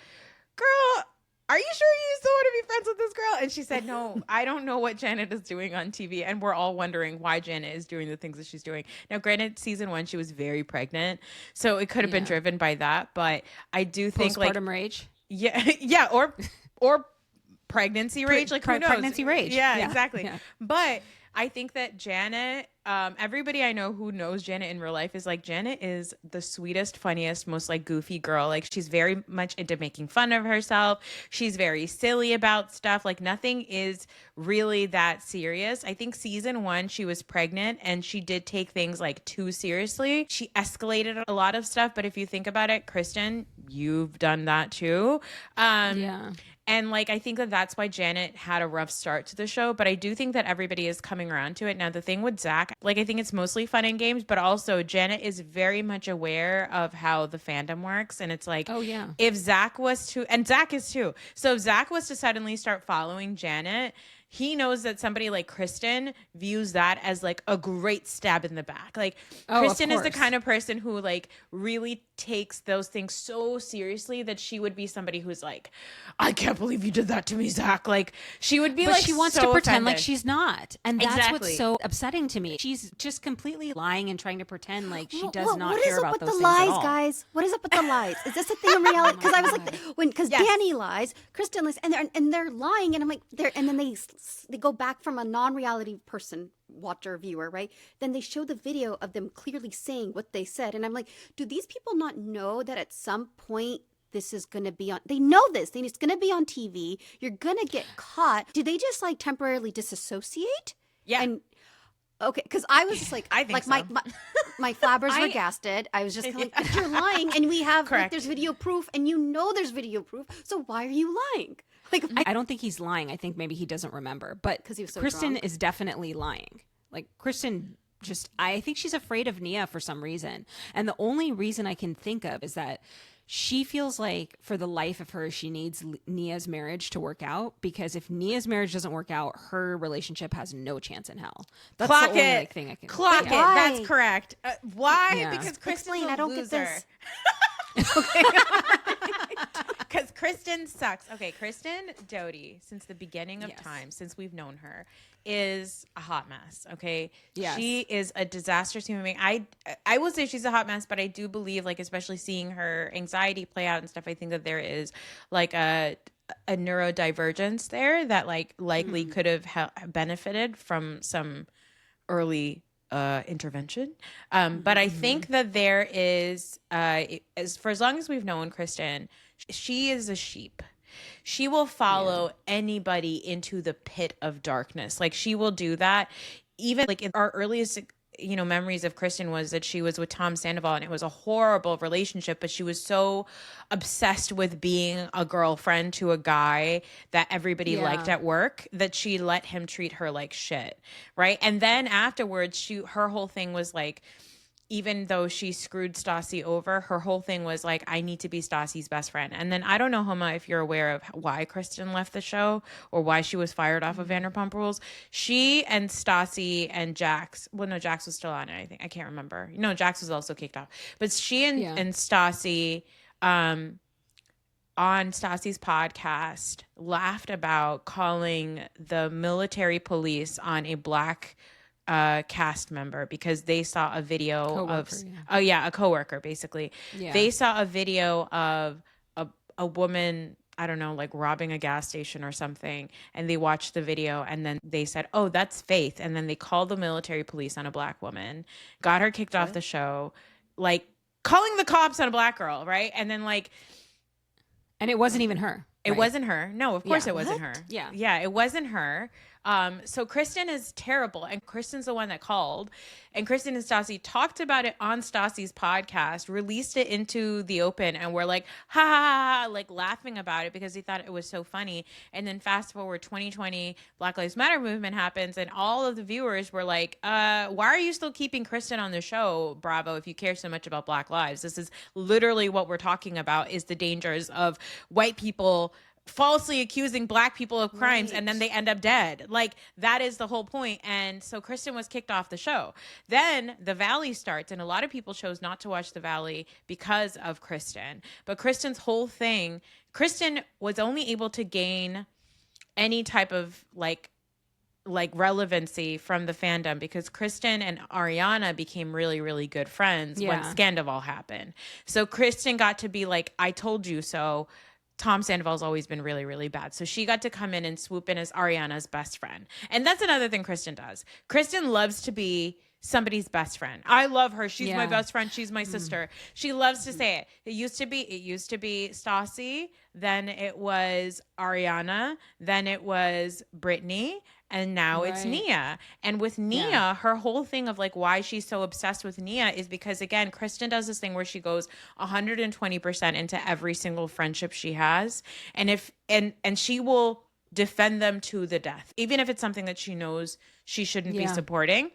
"Girl, are you sure you still want to be friends with this girl?" And she said, "No, I don't know what Janet is doing on TV." And we're all wondering why Janet is doing the things that she's doing. Now, granted, season 1, she was very pregnant, so it could have been driven by that. But I do think Postpartum rage. yeah, or pregnancy rage, like who knows? Pregnancy rage. Yeah, Yeah, exactly. yeah. But I think that Janet, everybody I know who knows Janet in real life is like, Janet is the sweetest, funniest, most like goofy girl. Like, she's very much into making fun of herself. She's very silly about stuff. Like, nothing is really that serious. I think season 1, she was pregnant and she did take things like too seriously. She escalated a lot of stuff. But if you think about it, Kristen, you've done that too. Yeah. And like, I think that that's why Janet had a rough start to the show, but I do think that everybody is coming around to it. Now, the thing with Zach, like, I think it's mostly fun and games, but also Janet is very much aware of how the fandom works. And it's like, Oh, yeah. if Zach was to, and Zach is too. So if Zach was to suddenly start following Janet, he knows that somebody like Kristen views that as like a great stab in the back. Like, Oh, of Kristen is the course. kind of person who like really takes those things so seriously that she would be somebody who's like, "I can't believe you did that to me, Zach." Like, she would be But like, she wants so to pretend like offended. she's not. And that's Exactly. what's so upsetting to me. She's just completely lying and trying to pretend like she does What- not what care is up about with those the things lies, at all. guys? What is up with the lies? Is this a thing in reality? Because I was like, because Yes. Danny lies, Kristen lies, and they're lying, and I'm like, and then they go back from a non-reality person, watcher, viewer, right? Then they show the video of them clearly saying what they said, and I'm like, do these people not know that at some point this is going to be on? They know this. It's going to be on TV. You're going to get caught. Do they just like temporarily disassociate? Yeah. And okay, because I was just like, I think like so. my flabbers were gasted. I was just kind of like, but you're lying, and we have like, Correct. there's video proof, and you know there's video proof. So why are you lying? Like, I don't think he's lying. I think maybe he doesn't remember. But 'Cause he was so Kristen drunk. is definitely lying. Like, Kristen just, I think she's afraid of Nia for some reason. And the only reason I can think of is that she feels like for the life of her, she needs Nia's marriage to work out, because if Nia's marriage doesn't work out, her relationship has no chance in hell. That's Clock the only it. like, thing I can Clock it. Why? That's correct. Why? Yeah. Because Kristen's explain. a I don't loser. get this. Because Kristen sucks. Okay, Kristen Doty, since the beginning of Yes. time, since we've known her, is a hot mess. Okay, Yes. she is a disastrous human being. I will say she's a hot mess, but I do believe, like, especially seeing her anxiety play out and stuff, I think that there is like a neurodivergence there that like likely could have benefited from some early intervention. But I think that there is, as long as we've known Kristen, she is a sheep. She will follow anybody into the pit of darkness. Like, she will do that. Even like in our earliest, memories of Kristen was that she was with Tom Sandoval, and it was a horrible relationship, but she was so obsessed with being a girlfriend to a guy that everybody liked at work that she let him treat her like shit. Right. And then afterwards, her whole thing was like, even though she screwed Stassi over, her whole thing was like, I need to be Stassi's best friend. And then I don't know, Homa, if you're aware of why Kristen left the show or why she was fired off of Vanderpump Rules. She and Stassi and Jax, well, no, Jax was still on it, I think. I can't remember. No, Jax was also kicked off. But she and Stassi, on Stassi's podcast, laughed about calling the military police on a black cast member because they saw a video a coworker basically. Yeah. They saw a video of a woman, I don't know, like robbing a gas station or something, and they watched the video and then they said, oh, that's Faith, and then they called the military police on a black woman, got her kicked off the show, like calling the cops on a black girl, right? And then like And it wasn't even her. It wasn't her. No, of course it wasn't her. Yeah. Yeah, it wasn't her. So Kristen is terrible. And Kristen's the one that called. And Kristen and Stassi talked about it on Stassi's podcast, released it into the open, and we're like, ha, ha, ha, like laughing about it because he thought it was so funny. And then fast forward 2020, Black Lives Matter movement happens, and all of the viewers were like, why are you still keeping Kristen on the show, Bravo, if you care so much about Black lives? This is literally what we're talking about, is the dangers of white people falsely accusing Black people of crimes, and then they end up dead. Like, that is the whole point. And so Kristen was kicked off the show. Then The Valley starts, and a lot of people chose not to watch The Valley because of Kristen. But Kristen's whole thing, Kristen was only able to gain any type of like relevancy from the fandom because Kristen and Ariana became really, really good friends when Scandival happened. So Kristen got to be like, I told you so. Tom Sandoval's always been really, really bad. So she got to come in and swoop in as Ariana's best friend. And that's another thing Kristen does. Kristen loves to be somebody's best friend. I love her. She's my best friend. She's my sister. She loves to say it. It used to be Stassi. Then it was Ariana. Then it was Brittany. And now it's Nia. And with Nia, her whole thing of like why she's so obsessed with Nia is because, again, Kristen does this thing where she goes 120% into every single friendship she has. And and she will defend them to the death, even if it's something that she knows she shouldn't be supporting.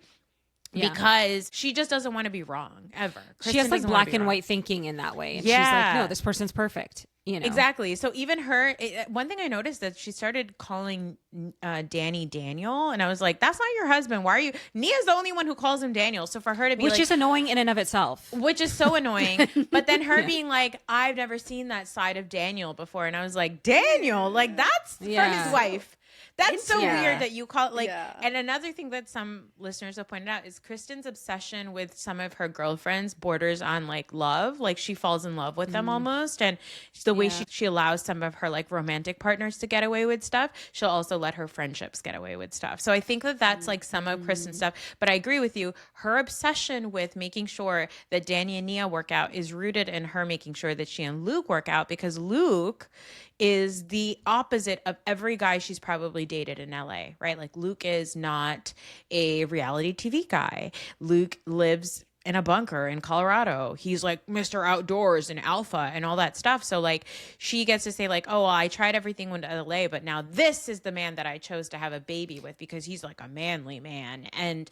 Because she just doesn't want to be wrong ever. Kristen she has like black and white thinking in that way. And she's like, no, this person's perfect. You know? Exactly. So even her, one thing I noticed that she started calling Danny Daniel. And I was like, that's not your husband. Why are you? Nia's the only one who calls him Daniel. So for her to be which is annoying in and of itself. Which is so annoying. But then her being like, I've never seen that side of Daniel before. And I was like, Daniel, like that's for his wife. That's so weird that you call it like, and another thing that some listeners have pointed out is Kristen's obsession with some of her girlfriends borders on like love. Like she falls in love with them almost. And the way she allows some of her like romantic partners to get away with stuff, she'll also let her friendships get away with stuff. So I think that that's like some of Kristen's stuff. But I agree with you. Her obsession with making sure that Danny and Nia work out is rooted in her making sure that she and Luke work out, because Luke is the opposite of every guy she's probably dated in LA, right? Like Luke is not a reality TV guy. Luke lives in a bunker in Colorado. He's like Mr. Outdoors and alpha and all that stuff. So like she gets to say like, oh, well, I tried everything with LA, but now this is the man that I chose to have a baby with because he's like a manly man. And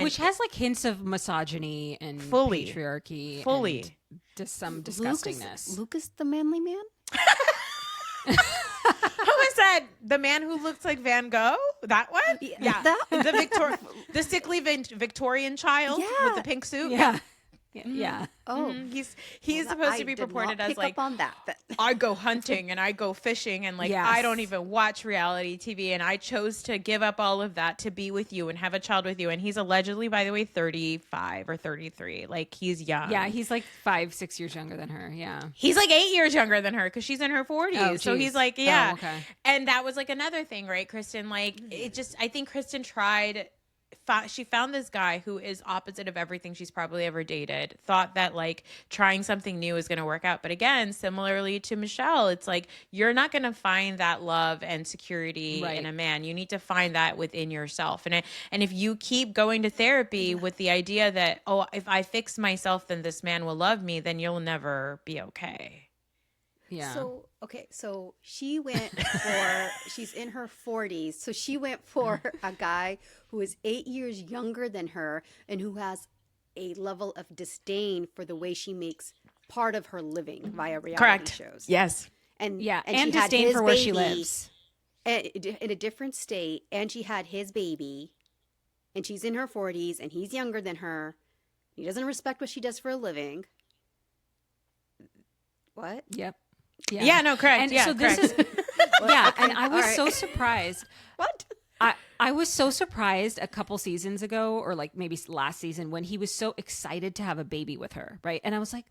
which has like hints of misogyny and patriarchy. And just some disgustingness. Luke is the manly man? Who is that? The man who looks like Van Gogh? That one? Yeah. The sickly Victorian child with the pink suit? Yeah. Oh, he's supposed to be purported as like, on that. I go hunting and I go fishing and like I don't even watch reality TV, and I chose to give up all of that to be with you and have a child with you. And he's allegedly, by the way, 35 or 33. Like he's young. Yeah, he's like 5-6 years younger than her. Yeah, he's like 8 years younger than her because she's in her 40s. Oh, so he's like, and that was like another thing, right, Kristen? Like I think Kristen tried. She found this guy who is opposite of everything she's probably ever dated, thought that like trying something new is going to work out. But again, similarly to Michelle, it's like you're not going to find that love and security in a man. You need to find that within yourself. And if you keep going to therapy with the idea that, oh, if I fix myself, then this man will love me, then you'll never be okay. Yeah. So she went for, she's in her 40s. So she went for a guy who is 8 years younger than her and who has a level of disdain for the way she makes part of her living via reality shows. Yes. And and disdain for where she lives. In a different state. And she had his baby. And she's in her 40s and he's younger than her. He doesn't respect what she does for a living. What? Yep. Yeah, no, correct. And so this is, and I was so surprised. What? I was so surprised a couple seasons ago, or like maybe last season, when he was so excited to have a baby with her, right? And I was like,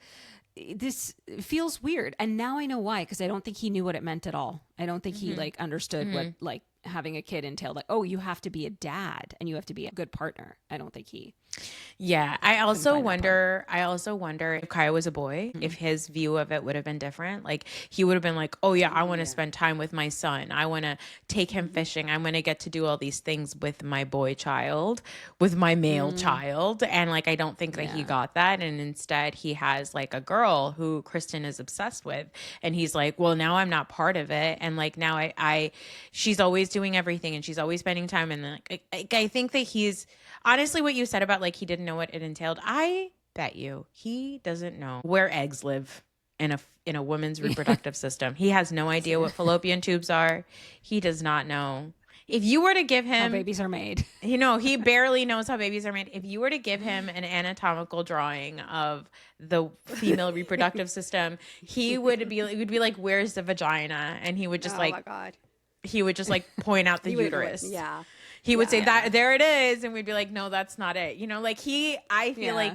this feels weird. And now I know why, because I don't think he knew what it meant at all. I don't think he like understood what like having a kid entailed like, oh, you have to be a dad and you have to be a good partner. I don't think he. Yeah. I also wonder if Kai was a boy, if his view of it would have been different. Like he would have been like, oh yeah, I want to spend time with my son. I want to take him fishing. I'm going to get to do all these things with my boy child, with my male child. And like, I don't think that he got that. And instead he has like a girl who Kristen is obsessed with. And he's like, well, now I'm not part of it. And like, now she's always doing everything and she's always spending time. And like, I think that he's honestly what you said about like, he didn't know what it entailed. I bet you he doesn't know where eggs live in a woman's reproductive system. He has no idea what fallopian tubes are. He does not know. If you were to give him how babies are made, he barely knows how babies are made. If you were to give him an anatomical drawing of the female reproductive system, it would be like, where's the vagina? And he would just my God. He would just like point out the uterus. He would say that there it is. And we'd be like, no, that's not it. You know, like I feel like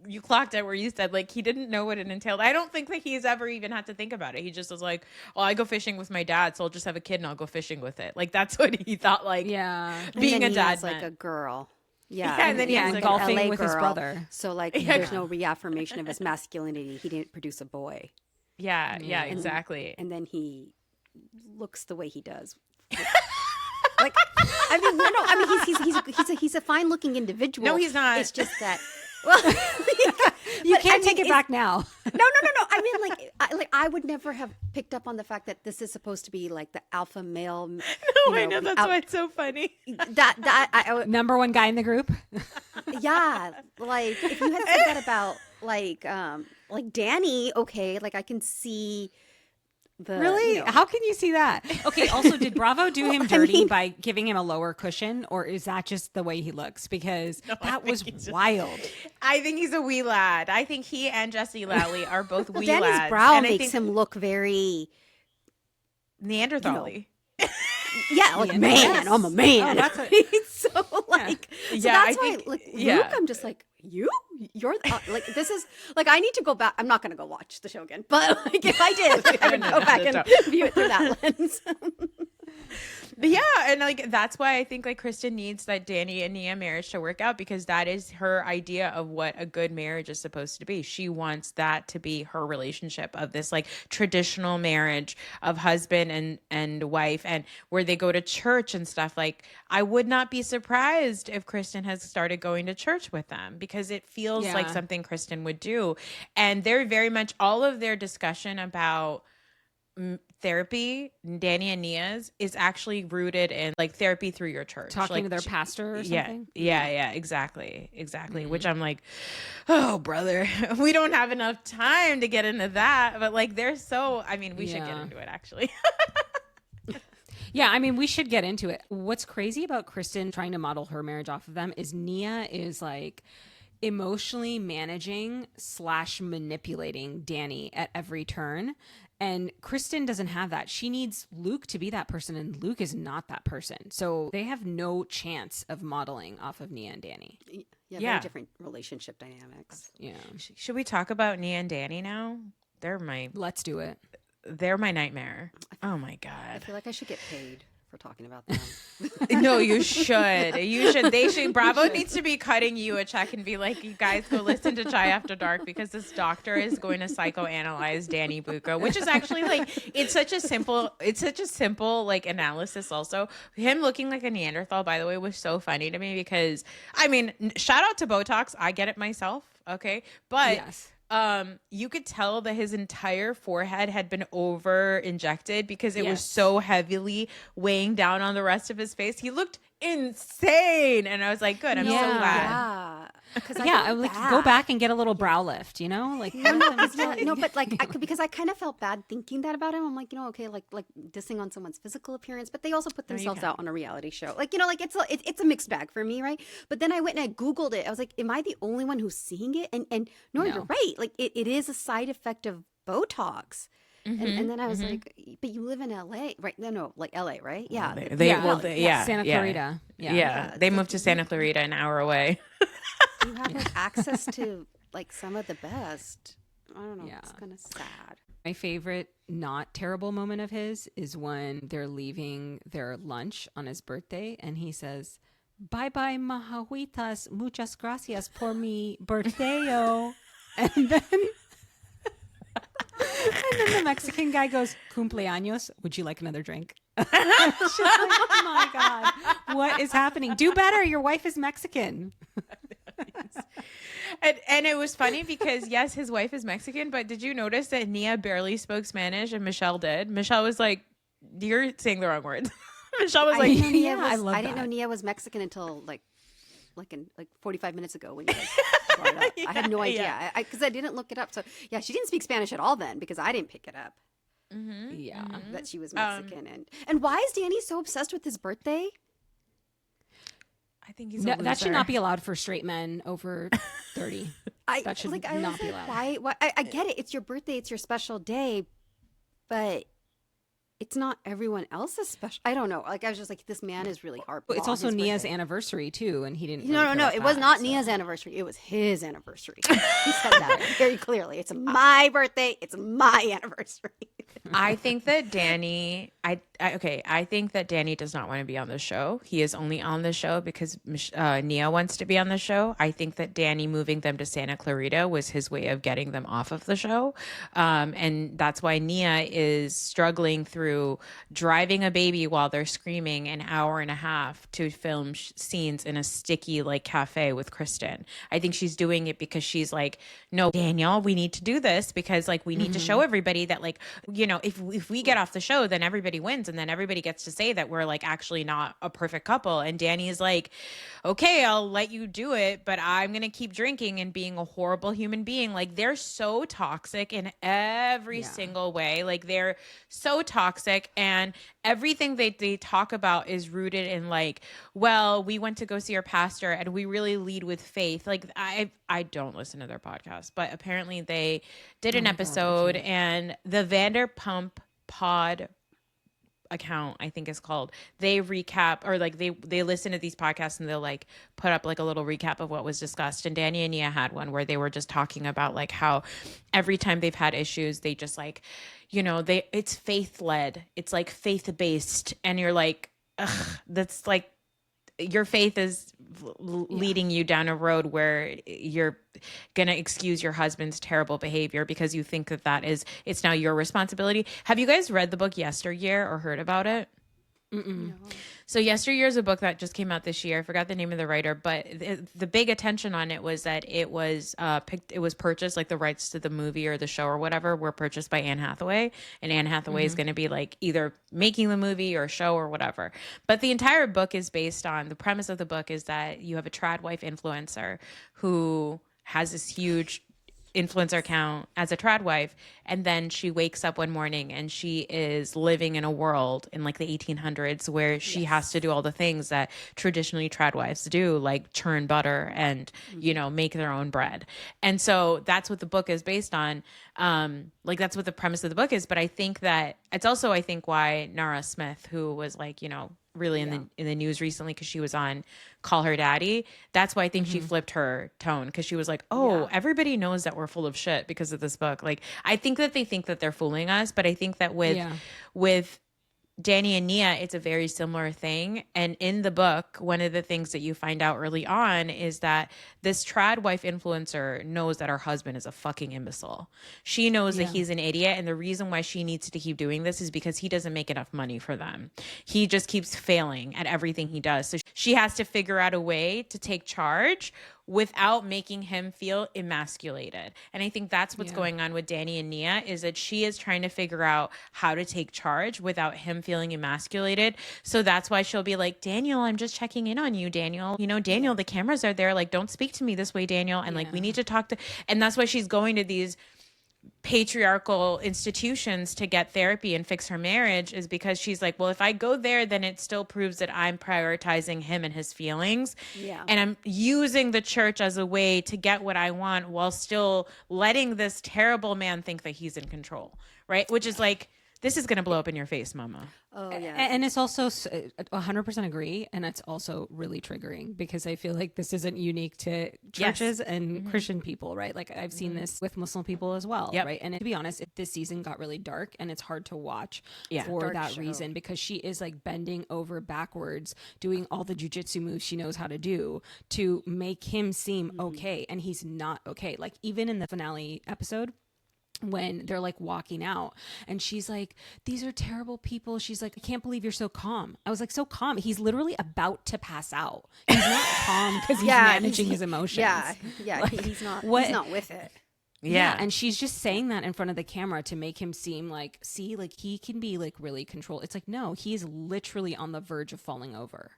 you clocked it where you said like he didn't know what it entailed. I don't think that he's ever even had to think about it. He just was like, oh, I go fishing with my dad, so I'll just have a kid and I'll go fishing with it. Like that's what he thought. Like being a dad like a girl. And then he has like golfing LA with girl. His brother. So like there's no reaffirmation of his masculinity. He didn't produce a boy. Exactly. And then he looks the way he does. Like, I mean, no. I mean, he's a fine looking individual. No, he's not. It's just that. Well, you can't take it back now. No. I mean, I would never have picked up on the fact that this is supposed to be like the alpha male. I know that's why it's so funny. I Number one guy in the group. Yeah, like if you had said that about like Danny, okay, like I can see. Really? How can you see that? Okay, also, did Bravo do him dirty by giving him a lower cushion, or is that just the way he looks? Because that was wild. I think he's a wee lad. I think he and Jesse Lally are both wee Danny's lads. brow makes him look very Neanderthal-y. Yeah, like man, I'm a man. Oh, that's so like, so that's why like Luke, I'm just like, you're like, this is like, I need to go back. I'm not going to go watch the show again, but like if I did, like, I would go back and view it through that lens. Yeah, and like that's why I think like Kristen needs that Danny and Nia marriage to work out, because that is her idea of what a good marriage is supposed to be. She wants that to be her relationship, of this like traditional marriage of husband and wife, and where they go to church and stuff. Like I would not be surprised if Kristen has started going to church with them, because it feels like something Kristen would do. And they're very much, all of their discussion about therapy, Danny and Nia's, is actually rooted in like therapy through your church, talking like, to their pastor or something. Yeah, exactly. Which I'm like, oh brother, we don't have enough time to get into that, but like they're so, I mean, we should get into it actually. Yeah, I mean, we should get into it. What's crazy about Kristen trying to model her marriage off of them is Nia is like emotionally managing / manipulating Danny at every turn. And Kristen doesn't have that. She needs Luke to be that person, and Luke is not that person. So they have no chance of modeling off of Nia and Danny. Yeah, very different relationship dynamics. Yeah. Should we talk about Nia and Danny now? Let's do it. They're my nightmare. Oh my God. I feel like I should get paid for talking about them. No, you should. They should. Bravo needs to be cutting you a check and be like, you guys go listen to Chai After Dark, because this doctor is going to psychoanalyze Danny Bucco, which is actually like, it's such a simple like analysis. Also, him looking like a Neanderthal, by the way, was so funny to me, because I mean, shout out to Botox. I get it myself. Okay. But yes. You could tell that his entire forehead had been over injected, because it was so heavily weighing down on the rest of his face. He looked insane, and I was like, good, I'm so glad. Yeah. I'm like, go back and get a little brow lift, you know, like but like because I kind of felt bad thinking that about him. I'm like, okay, like dissing on someone's physical appearance, but they also put themselves out on a reality show, like, like it's a mixed bag for me, right? But then I went and I Googled it. I was like, am I the only one who's seeing it? And no, you're right. Like it is a side effect of Botox. And then I was like, but you live in LA, right? No, like LA, right? Yeah. Santa Clarita. Yeah. They moved to Santa Clarita, an hour away. You have like access to like some of the best. I don't know. It's kind of sad. My favorite not terrible moment of his is when they're leaving their lunch on his birthday and he says, "Bye bye, mahahuitas, muchas gracias por mi birthdeo." And then the Mexican guy goes, "Cumpleaños, would you like another drink?" It's just like, oh my God, what is happening? Do better. Your wife is Mexican. And it was funny because, yes, his wife is Mexican, but did you notice that Nia barely spoke Spanish and Michelle did? Michelle was like, "You're saying the wrong words." Michelle was like, I didn't know Nia was Mexican until like 45 minutes ago when you guys brought it up. I had no idea because I didn't look it up. So yeah, she didn't speak Spanish at all then because I didn't pick it up. Yeah, that she was Mexican. And why is Danny so obsessed with his birthday? I think he's that should not be allowed for straight men over 30. That should not be allowed. Why? I get it. It's your birthday. It's your special day, but it's not everyone else's special. I don't know. Like I was just like, this man is really hard. It's also Nia's anniversary too, and he didn't. No. It was not Nia's anniversary. It was his anniversary. He said that very clearly. It's my birthday. It's my anniversary. I think that Danny. I think that Danny does not want to be on the show. He is only on the show because Nia wants to be on the show. I think that Danny moving them to Santa Clarita was his way of getting them off of the show, and that's why Nia is struggling through driving a baby while they're screaming an hour and a half to film scenes in a sticky like cafe with Kristen. I think she's doing it because she's like, "No, Daniel, we need to do this because like we need to show everybody that like, you know, if we get off the show, then everybody wins and then everybody gets to say that we're like actually not a perfect couple." And Danny is like, "Okay, I'll let you do it, but I'm going to keep drinking and being a horrible human being." Like they're so toxic in every single way. Like they're so toxic and everything they talk about is rooted in like, well, we went to go see our pastor and we really lead with faith. Like I don't listen to their podcast, but apparently they did an episode and the Vanderpump Pod account, I think is called, they recap or like they listen to these podcasts and they'll like put up like a little recap of what was discussed. And Danny and Nia had one where they were just talking about like how every time they've had issues, they just like, you know, it's faith led, it's like faith based, and you're like, ugh, that's like your faith is leading you down a road where you're going to excuse your husband's terrible behavior because you think that it's now your responsibility. Have you guys read the book Yesteryear or heard about it? No. So Yesteryear is a book that just came out this year. I forgot the name of the writer, but the big attention on it was that it was purchased, like the rights to the movie or the show or whatever were purchased by Anne Hathaway, and Anne Hathaway is going to be like either making the movie or show or whatever. But the entire book is based on, the premise of the book is that you have a trad wife influencer who has this huge influencer account as a trad wife, and then she wakes up one morning and she is living in a world in like the 1800s where she has to do all the things that traditionally trad wives do, like churn butter and you know, make their own bread. And so that's what the book is based on. Like that's what the premise of the book is. But I think that it's also, I think, why Nara Smith, who was like, you know, really in the news recently because she was on Call Her Daddy, that's why I think she flipped her tone, because she was like, oh, everybody knows that we're full of shit because of this book. Like I think that they think that they're fooling us, but I think that with Danny and Nia, it's a very similar thing. And in the book, one of the things that you find out early on is that this trad wife influencer knows that her husband is a fucking imbecile. She knows that he's an idiot. And the reason why she needs to keep doing this is because he doesn't make enough money for them. He just keeps failing at everything he does. So she has to figure out a way to take charge without making him feel emasculated. And I think that's what's going on with Danny and Nia, is that she is trying to figure out how to take charge without him feeling emasculated. So that's why she'll be like, Daniel, I'm just checking in on you, Daniel. You know, Daniel, the cameras are there. Like, don't speak to me this way, Daniel. And like, we need to talk to, and that's why she's going to these patriarchal institutions to get therapy and fix her marriage, is because she's like, well, if I go there, then it still proves that I'm prioritizing him and his feelings. And I'm using the church as a way to get what I want while still letting this terrible man think that he's in control. Right. Which is like this is going to blow up in your face, mama. Oh yeah. And it's also 100% agree. And it's also really triggering because I feel like this isn't unique to churches and Christian people, right? Like I've seen this with Muslim people as well, right? And to be honest, this season got really dark and it's hard to watch for that reason because she is like bending over backwards, doing all the jujitsu moves she knows how to do to make him seem okay. And he's not okay. Like even in the finale episode, when they're like walking out and she's like, these are terrible people. She's like, I can't believe you're so calm. I was like, so calm. He's literally about to pass out. He's not calm because he's managing his emotions. Yeah. Like, he's not with it. Yeah. And she's just saying that in front of the camera to make him seem like, see, like he can be like really controlled. It's like, no, he's literally on the verge of falling over.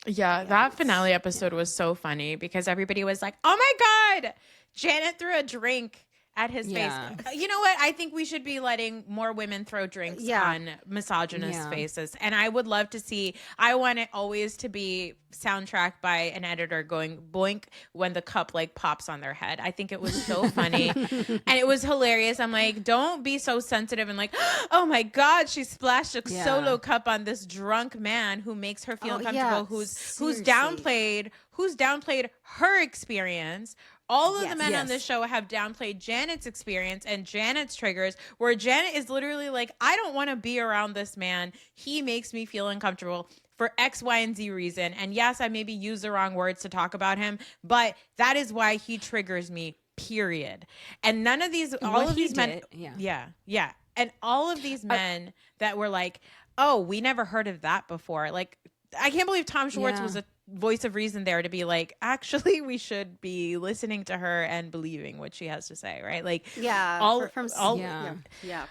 Yeah, that finale episode was so funny because everybody was like, oh my God, Janet threw a drink at his face. You know what? I think we should be letting more women throw drinks on misogynist faces. And I would love to see, I want it always to be soundtracked by an editor going boink when the cup like pops on their head. I think it was so funny. And it was hilarious. I'm like, don't be so sensitive and like, oh my God, she splashed a solo cup on this drunk man who makes her feel uncomfortable, who's downplayed her experience. All of the men on this show have downplayed Janet's experience and Janet's triggers, where Janet is literally like, I don't want to be around this man. He makes me feel uncomfortable for X, Y, and Z reason. And yes, I maybe use the wrong words to talk about him, but that is why he triggers me, period. And none of these, all of these men, and all of these men that were like, oh, we never heard of that before. Like, I can't believe Tom Schwartz was a voice of reason there to be like, actually, we should be listening to her and believing what she has to say, right? Like, all of someone that.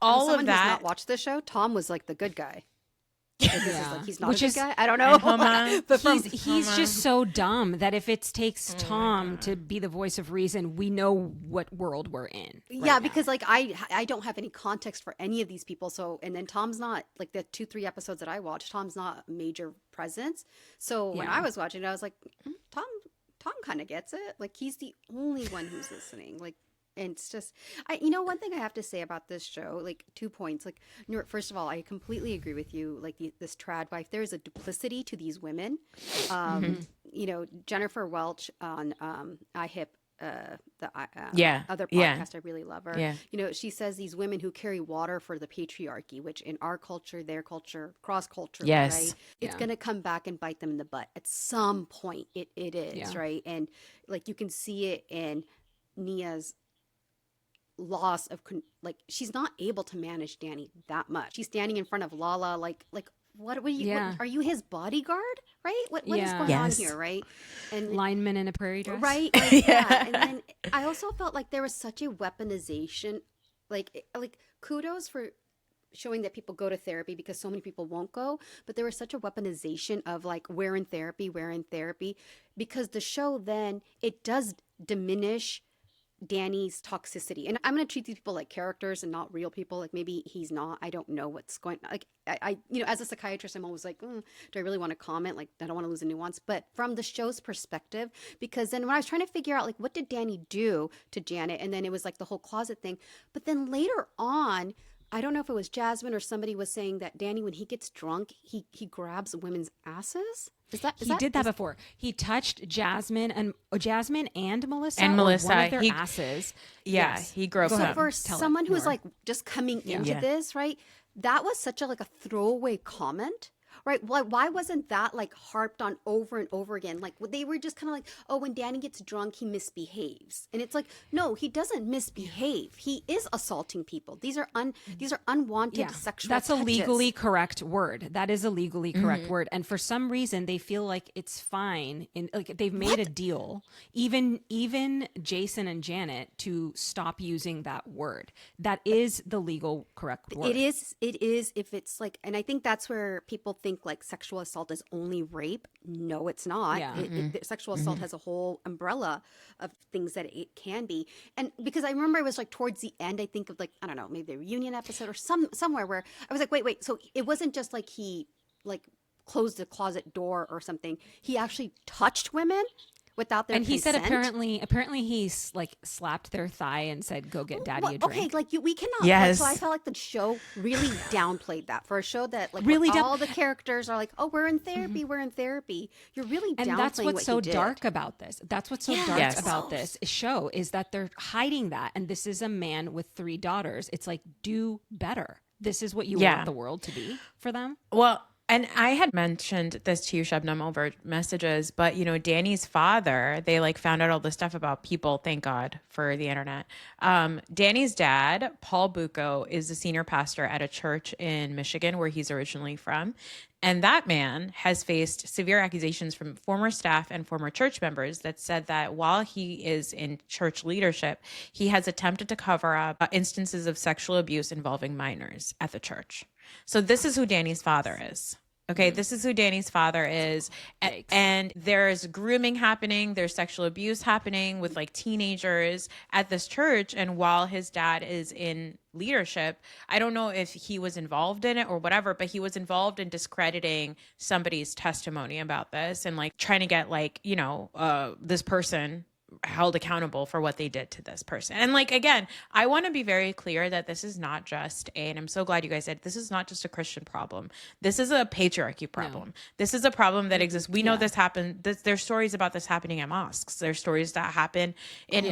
Who's not watched the show, Tom was like the good guy. Like, he's not a good guy. I don't know. But he's just so dumb that if it takes Tom to be the voice of reason, we know what world we're in. Because like I don't have any context for any of these people. So, and then Tom's not like the 2-3 episodes that I watched, Tom's not a major presence. So when I was watching it, I was like, Tom kind of gets it. Like he's the only one who's listening. Like, and it's just, one thing I have to say about this show, like 2 points. Like, first of all, I completely agree with you. Like this trad wife, there is a duplicity to these women. Jennifer Welch on iHip, other podcast, I really love her. She says these women who carry water for the patriarchy, which in our culture, their culture, cross culture, right? It's going to come back and bite them in the butt at some point. It is, right? And like you can see it in Nia's loss of she's not able to manage Danny that much. She's standing in front of Lala like what are you what, are you his bodyguard, right? What is going on here, right? And lineman in a prairie dress, right? And then I also felt like there was such a weaponization, like kudos for showing that people go to therapy because so many people won't go, but there was such a weaponization of like we're in therapy because the show then it does diminish Danny's toxicity. And I'm going to treat these people like characters and not real people. Like maybe he's not. I don't know what's going on. Like I as a psychiatrist, I'm always like, do I really want to comment? Like I don't want to lose a nuance. But from the show's perspective, because then when I was trying to figure out like what did Danny do to Janet, and then it was like the whole closet thing. But then later on, I don't know if it was Jasmine or somebody was saying that Danny, when he gets drunk, he grabs women's asses. He did that before. He touched Jasmine and Melissa and Melissa. One of their asses. Yes, he groped them. So for someone who's like just coming into this, right? That was such a throwaway comment. Right. Why wasn't that like harped on over and over again? Like they were just kind of like, oh, when Danny gets drunk, he misbehaves. And it's like, no, he doesn't misbehave. He is assaulting people. These are unwanted sexual That's touches. a legally correct word. That is a legally correct word. And for some reason, they feel like it's fine. Like they've made a deal, even Jason and Janet, to stop using that word. That is the legal correct word. It is if it's like, and I think that's where people think like sexual assault is only rape. No, it's not. Sexual assault has a whole umbrella of things that it can be. And because I remember it was like towards the end, I think of like, I don't know, maybe the reunion episode or somewhere where I was like, wait. So it wasn't just like he like closed the closet door or something. He actually touched women. without their And he said consent. apparently he's like slapped their thigh and said, "Go get daddy a drink." Okay, like we cannot. Yes. So I felt like the show really downplayed that for a show that like Really where all the characters are like, oh, we're in therapy, we're in therapy. You're really And downplaying that's what's what so he did. dark about this. That's what's so dark Yes. about this show is that they're hiding that. And this is a man with 3 daughters. It's like, do better. This is what you want the world to be for them. Well, and I had mentioned this to you, Shabnam, over messages, but Danny's father, they like found out all this stuff about people. Thank God for the internet. Danny's dad, Paul Bucco, is the senior pastor at a church in Michigan where he's originally from. And that man has faced severe accusations from former staff and former church members that said that while he is in church leadership, he has attempted to cover up instances of sexual abuse involving minors at the church. So this is who Danny's father is. Okay, this is who Danny's father is. And there's grooming happening. There's sexual abuse happening with like teenagers at this church. And while his dad is in leadership, I don't know if he was involved in it or whatever, but he was involved in discrediting somebody's testimony about this and like trying to get like, this person held accountable for what they did to this person. And like, again, I want to be very clear that this is not just and I'm so glad you guys said, this is not just a Christian problem. This is a patriarchy problem. No. This is a problem that exists. We know this happened. There's stories about this happening at mosques. There's stories that happen in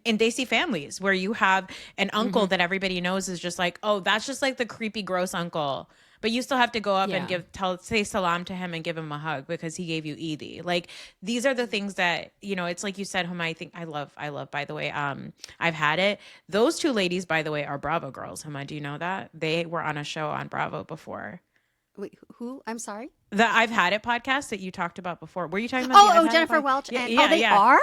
Desi families where you have an uncle that everybody knows is just like, oh, that's just like the creepy, gross uncle. But you still have to go up and say salam to him and give him a hug because he gave you Eid. Like these are the things that, it's like you said, Huma, I think I love, by the way, I've had it. Those 2 ladies, by the way, are Bravo girls. Huma, do you know that? They were on a show on Bravo before. Wait, who? I'm sorry? The I've Had It podcast that you talked about before. Were you talking about Oh, Jennifer Welch. And, they are?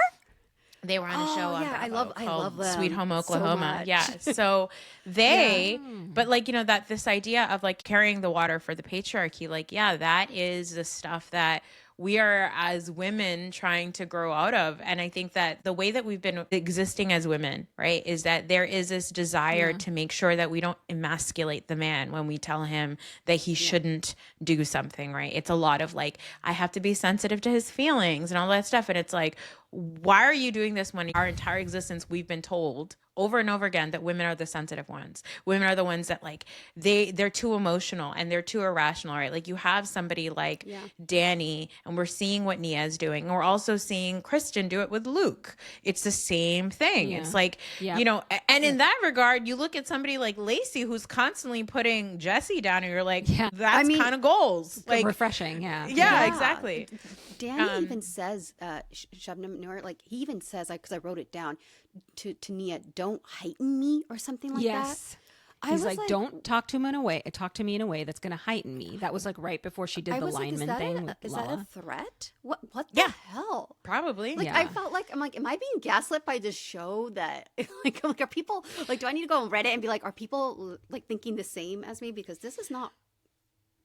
They were on a show on I love them. Sweet Home Oklahoma. So yeah. So but like, that this idea of like carrying the water for the patriarchy, like, that is the stuff that we are as women trying to grow out of. And I think that the way that we've been existing as women, right, is that there is this desire to make sure that we don't emasculate the man when we tell him that he shouldn't do something, right? It's a lot of like, I have to be sensitive to his feelings and all that stuff. And it's like, why are you doing this when our entire existence we've been told over and over again that women are the sensitive ones. Women are the ones that like they're too emotional and they're too irrational, right? Like you have somebody like Danny, and we're seeing what Nia's doing. And we're also seeing Kristen do it with Luke. It's the same thing. It's like, and in that regard, you look at somebody like Lacey who's constantly putting Jesse down and you're like, that's kind of goals. Like refreshing. Yeah, exactly. Danny even says, Shabnam Noor, like he even says, because I wrote it down, to Nia, don't heighten me or something like that. He's like, don't talk to me in a way that's going to heighten me. That was like right before she did the lineman thing with is Lala. that a threat? What the hell? Probably. Like I felt like, I'm like, am I being gaslit by this show that like are people like, do I need to go on Reddit and be like, are people like thinking the same as me? Because this is not.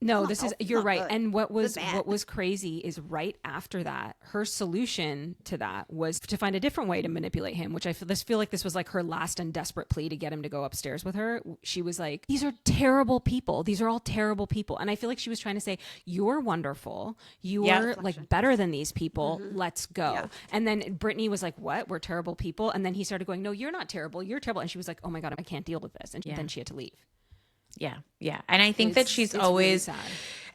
No, you're right. Good. And what was crazy is right after that, her solution to that was to find a different way to manipulate him, which I feel like this was like her last and desperate plea to get him to go upstairs with her. She was like, these are terrible people. These are all terrible people. And I feel like she was trying to say, you're wonderful. You are like better than these people. Mm-hmm. Let's go. Yeah. And then Brittany was like, what? We're terrible people. And then he started going, no, you're not terrible. You're terrible. And she was like, oh my God, I can't deal with this. And then she had to leave. Yeah. And I think that she's always really sad.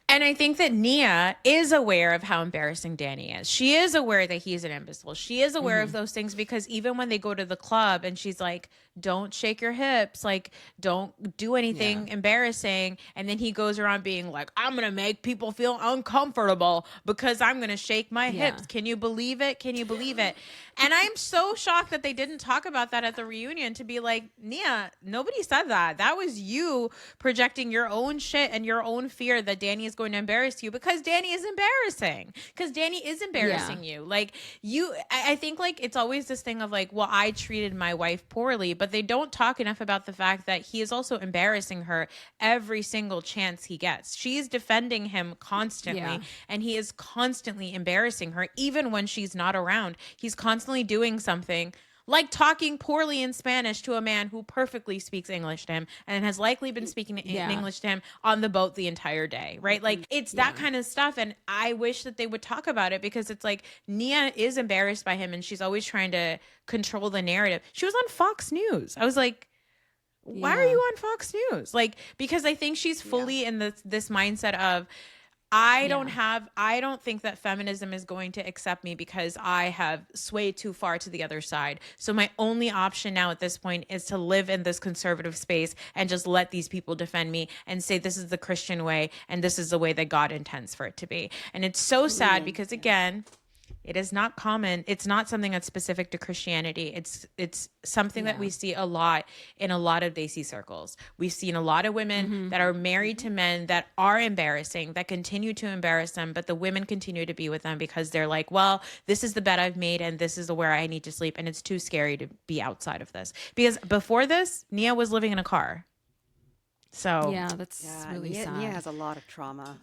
And I think that Nia is aware of how embarrassing Danny is. She is aware that he's an imbecile. She is aware of those things because even when they go to the club and she's like, don't shake your hips, like don't do anything embarrassing. And then he goes around being like, I'm going to make people feel uncomfortable because I'm going to shake my hips. Can you believe it? Can you believe it? And I'm so shocked that they didn't talk about that at the reunion to be like, Nia, nobody said that. That was you projecting your own shit and your own fear that Danny is going to embarrass you because Danny is embarrassing. Because Danny is embarrassing you. Like I think like it's always this thing of like, well, I treated my wife poorly, but they don't talk enough about the fact that he is also embarrassing her every single chance he gets. She's defending him constantly and he is constantly embarrassing her even when she's not around. He's constantly doing something like talking poorly in Spanish to a man who perfectly speaks English to him and has likely been speaking in English to him on the boat the entire day, right? Like it's that kind of stuff. And I wish that they would talk about it, because it's like Nia is embarrassed by him and she's always trying to control the narrative. She was on Fox News. I was like, why are you on Fox News? Like, because I think she's fully in this mindset of, I don't think that feminism is going to accept me because I have swayed too far to the other side. So my only option now at this point is to live in this conservative space and just let these people defend me and say this is the Christian way and this is the way that God intends for it to be. And it's so sad because, again, it is not common. It's not something that's specific to Christianity. It's something that we see a lot in a lot of Desi circles. We've seen a lot of women that are married to men that are embarrassing, that continue to embarrass them, but the women continue to be with them because they're like, well, this is the bed I've made and this is where I need to sleep, and it's too scary to be outside of this. Because before this, Nia was living in a car. So that's really sad. Nia has a lot of trauma.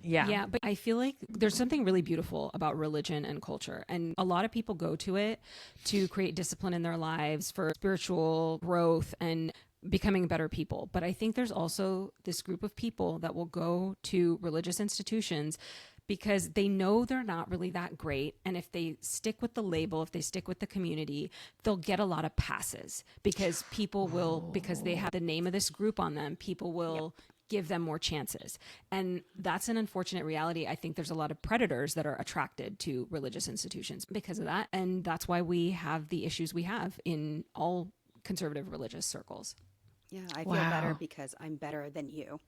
Yeah, but I feel like there's something really beautiful about religion and culture. And a lot of people go to it to create discipline in their lives for spiritual growth and becoming better people. But I think there's also this group of people that will go to religious institutions because they know they're not really that great. And if they stick with the label, if they stick with the community, they'll get a lot of passes because people will, because they have the name of this group on them, people will give them more chances. And that's an unfortunate reality. I think there's a lot of predators that are attracted to religious institutions because of that. And that's why we have the issues we have in all conservative religious circles. Yeah, I feel better because I'm better than you.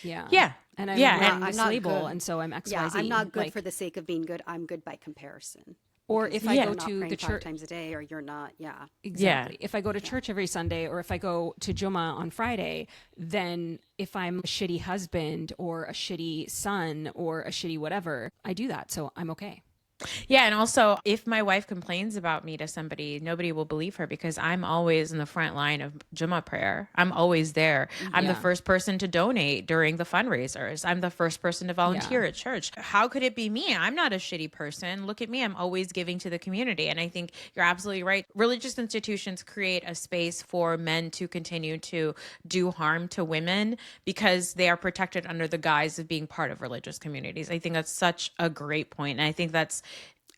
Yeah. And I'm wearing this label, and so I'm XYZ. Yeah, I'm not good for the sake of being good. I'm good by comparison. Or if I go to the church 5 times a day, or you're not, exactly. If I go to church every Sunday, or if I go to Juma on Friday, then if I'm a shitty husband or a shitty son or a shitty whatever, I do that. So I'm okay. Yeah. And also, if my wife complains about me to somebody, nobody will believe her because I'm always in the front line of Jummah prayer. I'm always there. I'm the first person to donate during the fundraisers. I'm the first person to volunteer at church. How could it be me? I'm not a shitty person. Look at me. I'm always giving to the community. And I think you're absolutely right. Religious institutions create a space for men to continue to do harm to women because they are protected under the guise of being part of religious communities. I think that's such a great point. And I think that's,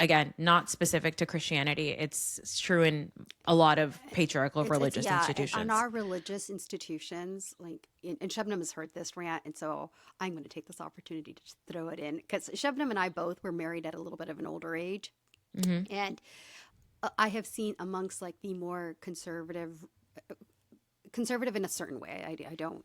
again, not specific to Christianity. It's true in a lot of patriarchal religious institutions. On our religious institutions, like, and Shebnam has heard this rant, and so I'm going to take this opportunity to just throw it in, because Shebnam and I both were married at a little bit of an older age. And I have seen amongst like the more conservative in a certain way. I don't,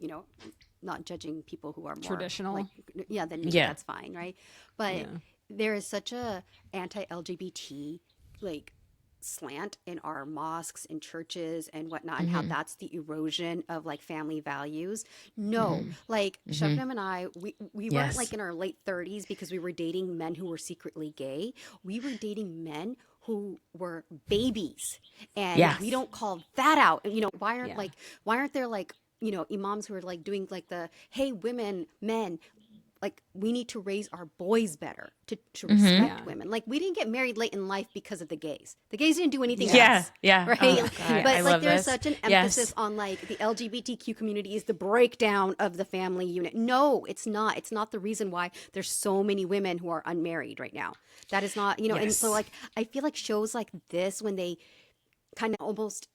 not judging people who are more traditional. Then that's fine, right? But there is such a anti-LGBT like slant in our mosques and churches and whatnot, and how that's the erosion of like family values. Like Shebnam and I, we weren't like in our late 30s because we were dating men who were secretly gay. We were dating men who were babies, and we don't call that out. Why aren't there like imams who are like doing like the, hey, women, men, like we need to raise our boys better to respect women. Like we didn't get married late in life because of the gays. The gays didn't do anything else. Right? Oh, but like there's such an emphasis on like the LGBTQ community is the breakdown of the family unit. No, it's not. It's not the reason why there's so many women who are unmarried right now. That is not, and so like I feel like shows like this, when they kind of almost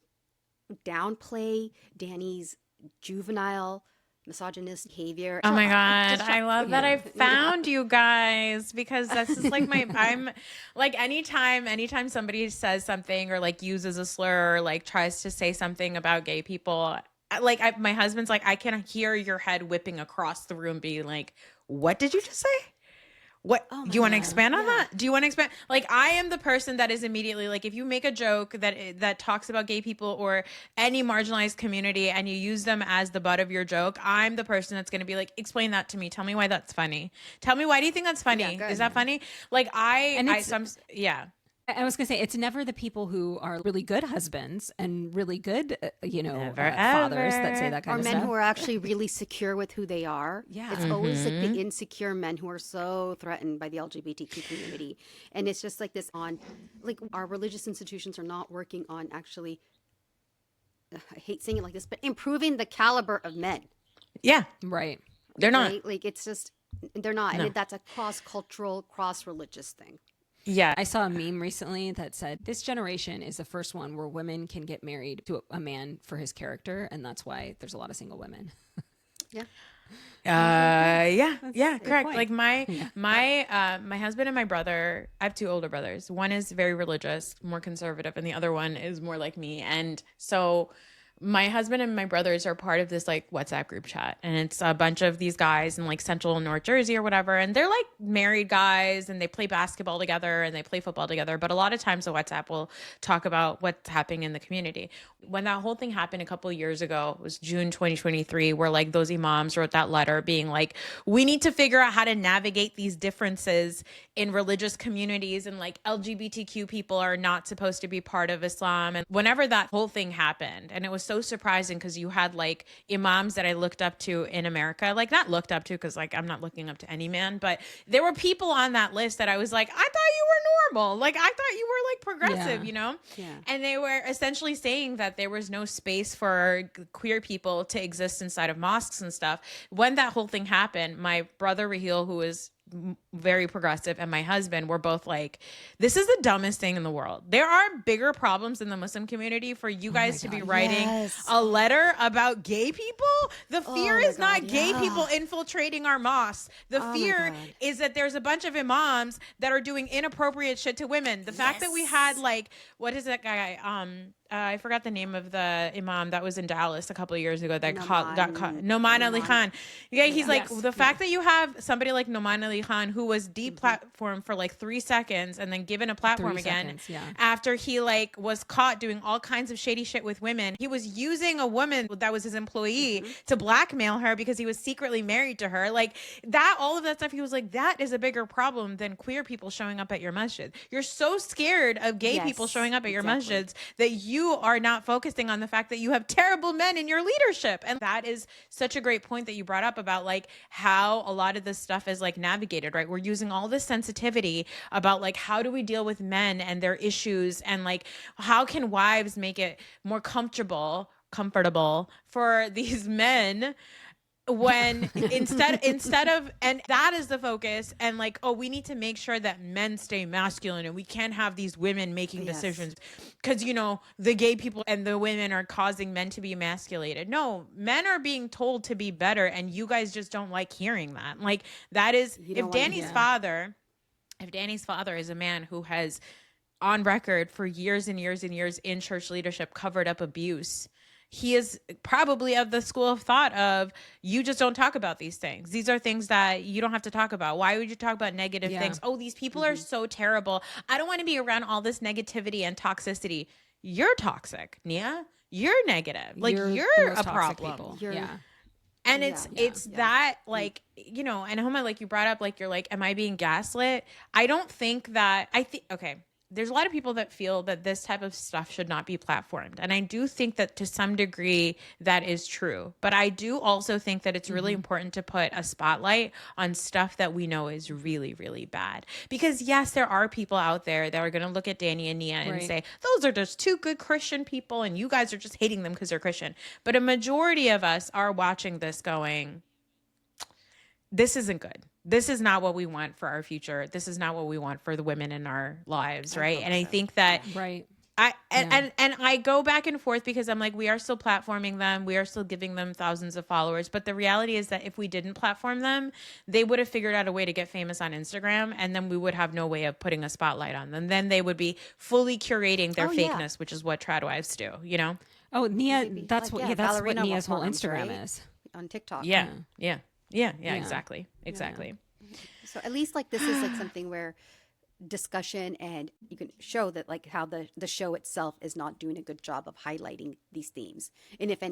downplay Danny's juvenile misogynist behavior. Oh my God. I love that I found you guys, because this is like I'm like, anytime somebody says something or like uses a slur or like tries to say something about gay people, like my husband's like, I can hear your head whipping across the room being like, what did you just say? What do you want to expand on that? Do you want to expand? Like, I am the person that is immediately like, if you make a joke that talks about gay people or any marginalized community and you use them as the butt of your joke, I'm the person that's going to be like, explain that to me. Tell me why that's funny. Tell me, why do you think that's funny? Is that funny? Like I was going to say, it's never the people who are really good husbands and really good, Never, fathers that say ever. that kind Or of men stuff. who are actually really secure with who they are. Yeah. It's always like the insecure men who are so threatened by the LGBTQ community. And it's just like this like our religious institutions are not working on actually, I hate saying it like this, but improving the caliber of men, Yeah, Right. they're not. right? Like it's just, they're not. No. And that's a cross-cultural, cross-religious thing. Yeah. I saw a meme recently that said this generation is the first one where women can get married to a man for his character, and that's why there's a lot of single women. Yeah. Yeah, correct. point. Like my husband and my brother, I have two older brothers. One is very religious, more conservative, and the other one is more like me. And so my husband and my brothers are part of this like WhatsApp group chat, and it's a bunch of these guys in like Central and North Jersey or whatever, and they're like married guys, and they play basketball together and they play football together. But a lot of times the WhatsApp will talk about what's happening in the community. When that whole thing happened a couple of years ago, it was June 2023, where like those imams wrote that letter being like, we need to figure out how to navigate these differences in religious communities, and like LGBTQ people are not supposed to be part of Islam. And whenever that whole thing happened, and it was so surprising because you had like imams that I looked up to in America, like not looked up to because like I'm not looking up to any man, but there were people on that list that I was like, I thought you were normal. Like I thought you were like progressive, Yeah. you know? Yeah. And they were essentially saying that there was no space for queer people to exist inside of mosques and stuff. When that whole thing happened, my brother Raheel, who is very progressive, and my husband were both like, this is the dumbest thing in the world. There are bigger problems in the Muslim community for you guys to be writing Yes. a letter about gay people. The fear my is not God, gay yeah. people infiltrating our mosques. The my fear God. is that there's a bunch of imams that are doing inappropriate shit to women. The fact that we had like, what is that guy? I forgot the name of the imam that was in Dallas a couple of years ago that got caught. Noman Ali Khan. Yeah, he's like, Yes. the fact that you have somebody like Noman Ali Khan who was deplatformed for like 3 seconds and then given a platform 3 again seconds, yeah. after he like was caught doing all kinds of shady shit with women. He was using a woman that was his employee to blackmail her because he was secretly married to her. Like that, all of that stuff. He was like, that is a bigger problem than queer people showing up at your masjid. You're so scared of gay Yes, people showing up at your exactly. masjids that you are not focusing on the fact that you have terrible men in your leadership. And that is such a great point that you brought up about like how a lot of this stuff is like navigated, right? We're using all this sensitivity about like, how do we deal with men and their issues, and like, how can wives make it more comfortable for these men when instead of, and that is the focus, and like, oh, we need to make sure that men stay masculine and we can't have these women making Yes. decisions because the gay people and the women are causing men to be emasculated. No, men are being told to be better, and you guys just don't like hearing that. Like that is, You if don't wanna Danny's hear. father is a man who has on record for years and years and years in church leadership covered up abuse, he is probably of the school of thought of, you just don't talk about these things. These are things that you don't have to talk about. Why would you talk about negative things? Oh, these people are so terrible. I don't want to be around all this negativity and toxicity. You're toxic, Nia. You're negative. Like the you're most a toxic problem. people. You're- Yeah. And Yeah, it's yeah. that like, and Homa, like you brought up, like, you're like, am I being gaslit? I don't think that, okay, there's a lot of people that feel that this type of stuff should not be platformed. And I do think that to some degree that is true. But I do also think that it's really important to put a spotlight on stuff that we know is really, really bad. Because yes, there are people out there that are going to look at Danny and Nia and Right. say, those are just two good Christian people and you guys are just hating them because they're Christian. But a majority of us are watching this going, this isn't good. This is not what we want for our future. This is not what we want for the women in our lives, right? And I think that Right. and I go back and forth because I'm like, we are still platforming them. We are still giving them thousands of followers. But the reality is that if we didn't platform them, they would have figured out a way to get famous on Instagram, and then we would have no way of putting a spotlight on them. Then they would be fully curating their Oh, yeah. fakeness, which is what trad wives do, Oh, Nia, Maybe. that's Like, what that's what ballerina Nia's whole forums, Instagram right? is. On TikTok. Yeah, Yeah. exactly. So at least like this is like something where discussion, and you can show that like how the show itself is not doing a good job of highlighting these themes. And if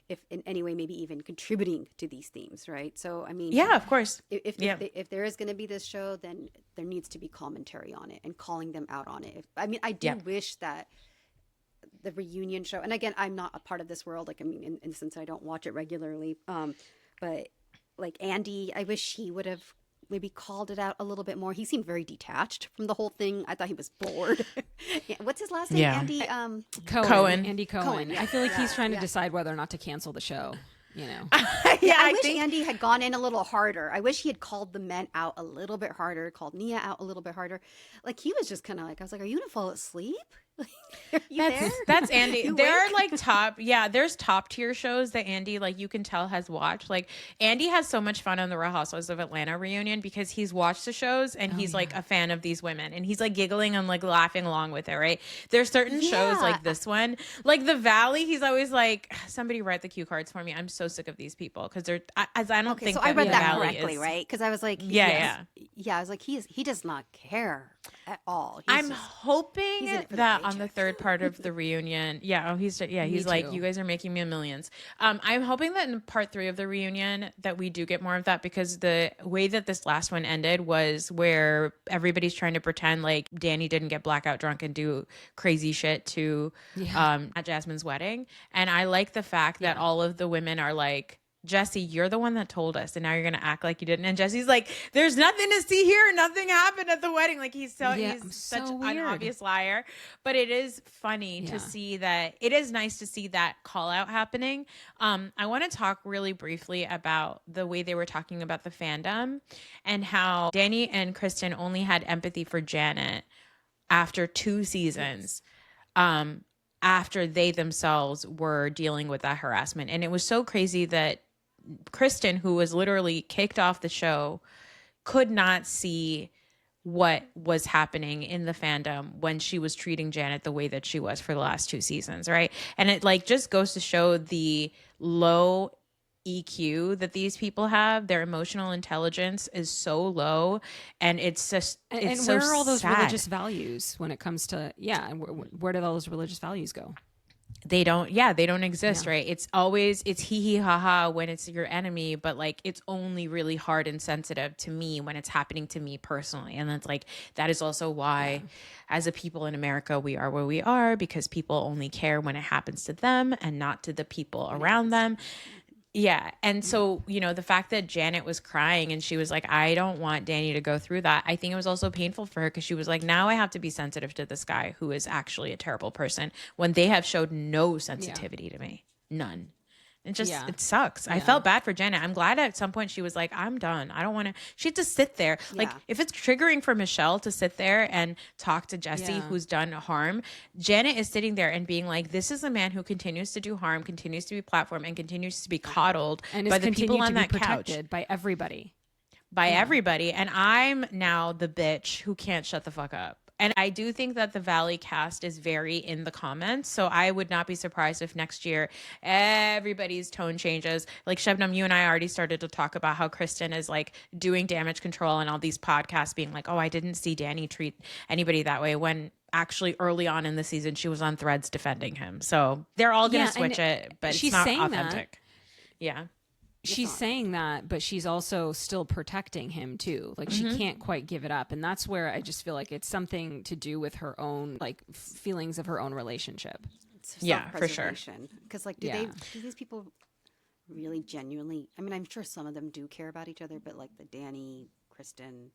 if in any way maybe even contributing to these themes, right? So I mean, Yeah, of course. If there is going to be this show, then there needs to be commentary on it and calling them out on it. I mean, I do wish that the reunion show, and again, I'm not a part of this world, like I mean, in the sense I don't watch it regularly, but like Andy, I wish he would have maybe called it out a little bit more. He seemed very detached from the whole thing. I thought he was bored. What's his last name? Andy Cohen. Andy Cohen. I feel like he's trying to decide whether or not to cancel the show. You know. I wish Andy had gone in a little harder. I wish he had called the men out a little bit harder, called Nia out a little bit harder. Like he was just kind of like, I was like, are you gonna fall asleep? Are you there? That's Andy. There are like there's top tier shows that Andy, like you can tell, has watched. Like Andy has so much fun on the Real Housewives of Atlanta reunion because he's watched the shows and he's like a fan of these women and he's like giggling and like laughing along with it, right? There's certain shows like this one, like The Valley, he's always like, somebody write the cue cards for me. I'm so sick of these people because they're I don't think so I read The that Valley correctly, right? Because I was like, I was like, he does not care at all. I'm hoping that on the third part of the reunion, he's like, you guys are making me millions. I'm hoping that in part 3 of the reunion that we do get more of that because the way that this last one ended was where everybody's trying to pretend like Danny didn't get blackout drunk and do crazy shit to at Jasmine's wedding. And I like the fact that all of the women are like, Jesse, you're the one that told us, and now you're gonna act like you didn't. And Jesse's like, "There's nothing to see here. Nothing happened at the wedding." Like he's such an obvious liar. But it is funny to see that. It is nice to see that call out happening. I want to talk really briefly about the way they were talking about the fandom and how Danny and Kristen only had empathy for Janet after 2 seasons. After they themselves were dealing with that harassment. And it was so crazy that Kristen, who was literally kicked off the show, could not see what was happening in the fandom when she was treating Janet the way that she was for the last 2 seasons, right? And it like just goes to show the low EQ that these people have. Their emotional intelligence is so low, and it's just it's and where so are all those sad. religious values when it comes to and where do those religious values go? They don't exist, right? It's hee ha ha when it's your enemy, but like it's only really hard and sensitive to me when it's happening to me personally. And that's like, that is also why as a people in America, we are where we are, because people only care when it happens to them and not to the people around them. Yeah. And so, you know, the fact that Janet was crying and she was like, I don't want Danny to go through that. I think it was also painful for her because she was like, now I have to be sensitive to this guy who is actually a terrible person when they have showed no sensitivity to me. None. It just, it sucks. I felt bad for Janet. I'm glad at some point she was like, I'm done. I don't want to, she had to sit there. Like if it's triggering for Michelle to sit there and talk to Jesse, who's done harm, Janet is sitting there and being like, this is a man who continues to do harm, continues to be platformed and continues to be coddled and by the people on that couch. By everybody. By everybody. And I'm now the bitch who can't shut the fuck up. And I do think that the Valley cast is very in the comments. So I would not be surprised if next year everybody's tone changes. Like Shebnam, you and I already started to talk about how Kristen is like doing damage control and all these podcasts being like, oh, I didn't see Danny treat anybody that way, when actually early on in the season she was on Threads defending him. So they're all going to switch it, but it's not authentic. Yeah. She's saying that, but she's also still protecting him too. Like she can't quite give it up. And that's where I just feel like it's something to do with her own like feelings of her own relationship. Yeah, for sure. Because like, do these people really genuinely, I mean, I'm sure some of them do care about each other, but like the Danny, Kristen,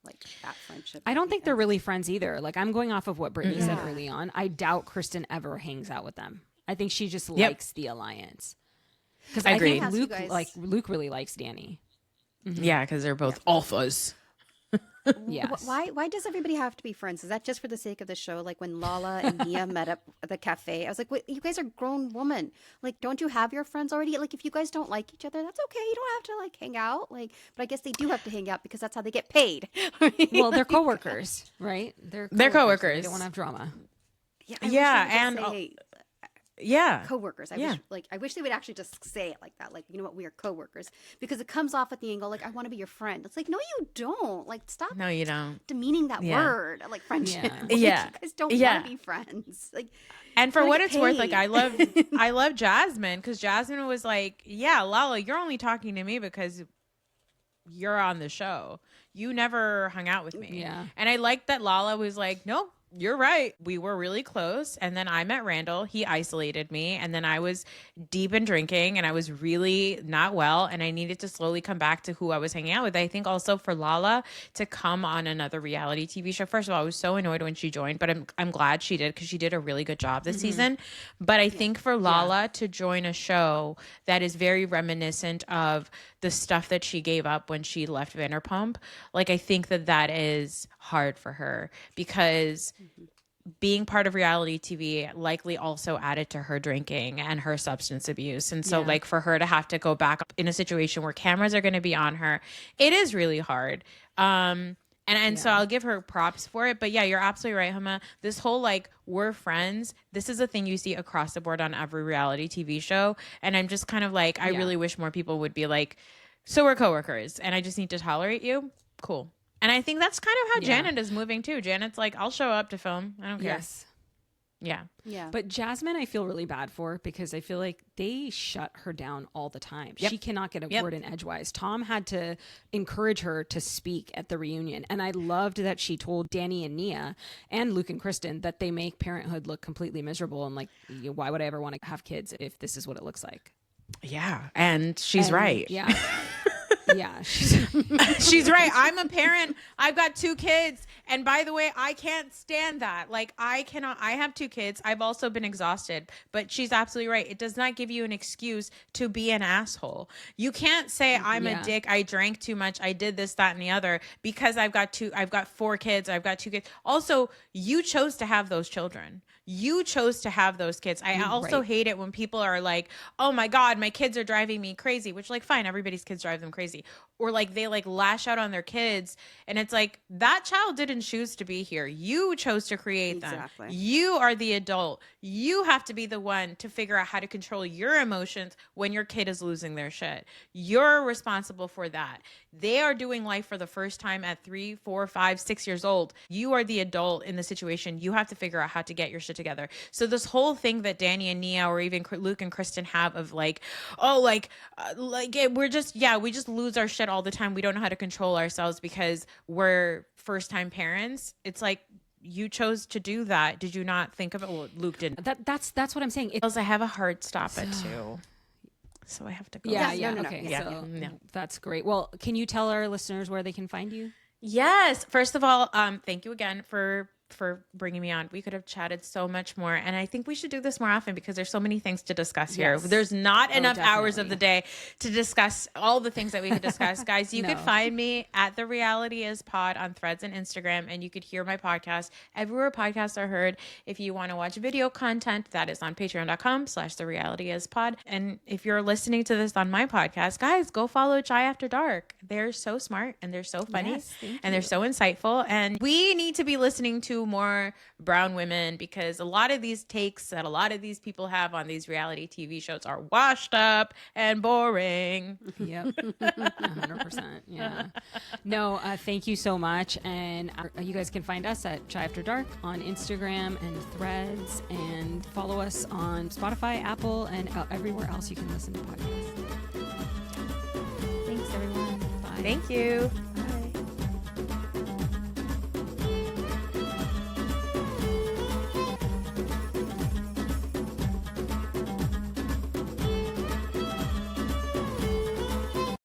like that friendship. I don't think they're really friends either. Like I'm going off of what Brittany said early on. I doubt Kristen ever hangs out with them. I think she just likes the alliance. Because I think Luke really likes Danny. Mm-hmm. Yeah, because they're both alphas. Yes. Why does everybody have to be friends? Is that just for the sake of the show? Like when Lala and Nia met up at the cafe, I was like, you guys are grown women. Like, don't you have your friends already? Like, if you guys don't like each other, that's okay. You don't have to like hang out. Like, but I guess they do have to hang out because that's how they get paid. Well, they're coworkers, right? They're coworkers. They don't want to have drama. Yeah. Yeah. coworkers. I wish they would actually just say it like that. Like, you know what, we are coworkers, because it comes off at the angle like, I want to be your friend. It's like, no, you don't. Like, stop. No, you don't. Demeaning that word, like friendship. Yeah. Like, Yeah. you guys don't Yeah. want to be friends. Like, And for wanna what get it's worth, like paid. I love Jasmine, because Jasmine was like, yeah, Lala, you're only talking to me because you're on the show. You never hung out with me. Yeah. And I liked that Lala was like, no, you're right. We were really close. And then I met Randall. He isolated me. And then I was deep in drinking and I was really not well. And I needed to slowly come back to who I was hanging out with. I think also for Lala to come on another reality TV show. First of all, I was so annoyed when she joined, but I'm glad she did, because she did a really good job this season. But I think for Lala to join a show that is very reminiscent of the stuff that she gave up when she left Vanderpump, like, I think that is hard for her, because being part of reality TV likely also added to her drinking and her substance abuse. And so like for her to have to go back in a situation where cameras are going to be on her, it is really hard. So I'll give her props for it. But yeah, you're absolutely right, Huma. This whole like, we're friends, this is a thing you see across the board on every reality TV show. And I'm just kind of like, I really wish more people would be like, so we're coworkers and I just need to tolerate you. Cool. And I think that's kind of how Janet is moving too. Janet's like, I'll show up to film. I don't care. Yes. Yeah. Yeah. But Jasmine, I feel really bad for, because I feel like they shut her down all the time. Yep. She cannot get a word in edgewise. Tom had to encourage her to speak at the reunion. And I loved that she told Danny and Nia and Luke and Kristen that they make parenthood look completely miserable. And like, why would I ever want to have kids if this is what it looks like? Yeah. And she's right. Yeah. Yeah. She's right. I'm a parent. I've got 2 kids. And by the way, I can't stand that. Like, I have 2 kids. I've also been exhausted, but she's absolutely right. It does not give you an excuse to be an asshole. You can't say I'm a dick. I drank too much. I did this, that, and the other, because I've got 4 kids. I've got 2 kids. Also, you chose to have those children. You chose to have those kids. I also hate it when people are like, oh my God, my kids are driving me crazy, which like, fine, everybody's kids drive them crazy. Or like they like lash out on their kids. And it's like, that child didn't choose to be here. You chose to create them. You are the adult. You have to be the one to figure out how to control your emotions when your kid is losing their shit. You're responsible for that. They are doing life for the first time at 3, 4, 5, 6 years old. You are the adult in the situation. You have to figure out how to get your shit together. So this whole thing that Danny and Nia, or even Luke and Kristen have of like, oh, we just lose our shit all the time. We don't know how to control ourselves because we're first time parents. It's like, you chose to do that. Did you not think of it? Well, Luke didn't. That's what I'm saying. I have a hard stop at 2. So I have to go. Okay. That's great. Well, can you tell our listeners where they can find you? Yes. First of all, thank you again for bringing me on. We could have chatted so much more. And I think we should do this more often, because there's so many things to discuss here. Yes. There's not enough hours of definitely. the day to discuss all the things that we could discuss. Guys, you could find me at TheRealityIsPod on Threads and Instagram, and you could hear my podcast everywhere podcasts are heard. If you want to watch video content, that is on patreon.com/TheRealityIsPod. And if you're listening to this on my podcast, guys, go follow Chai After Dark. They're so smart and they're so funny and they're so insightful. And we need to be listening to more brown women, because a lot of these takes that a lot of these people have on these reality TV shows are washed up and boring. Yep. 100%. Yeah. No, thank you so much. And you guys can find us at Chai After Dark on Instagram and Threads, and follow us on Spotify, Apple, and everywhere else you can listen to podcasts. Thanks, everyone. Bye. Thank you.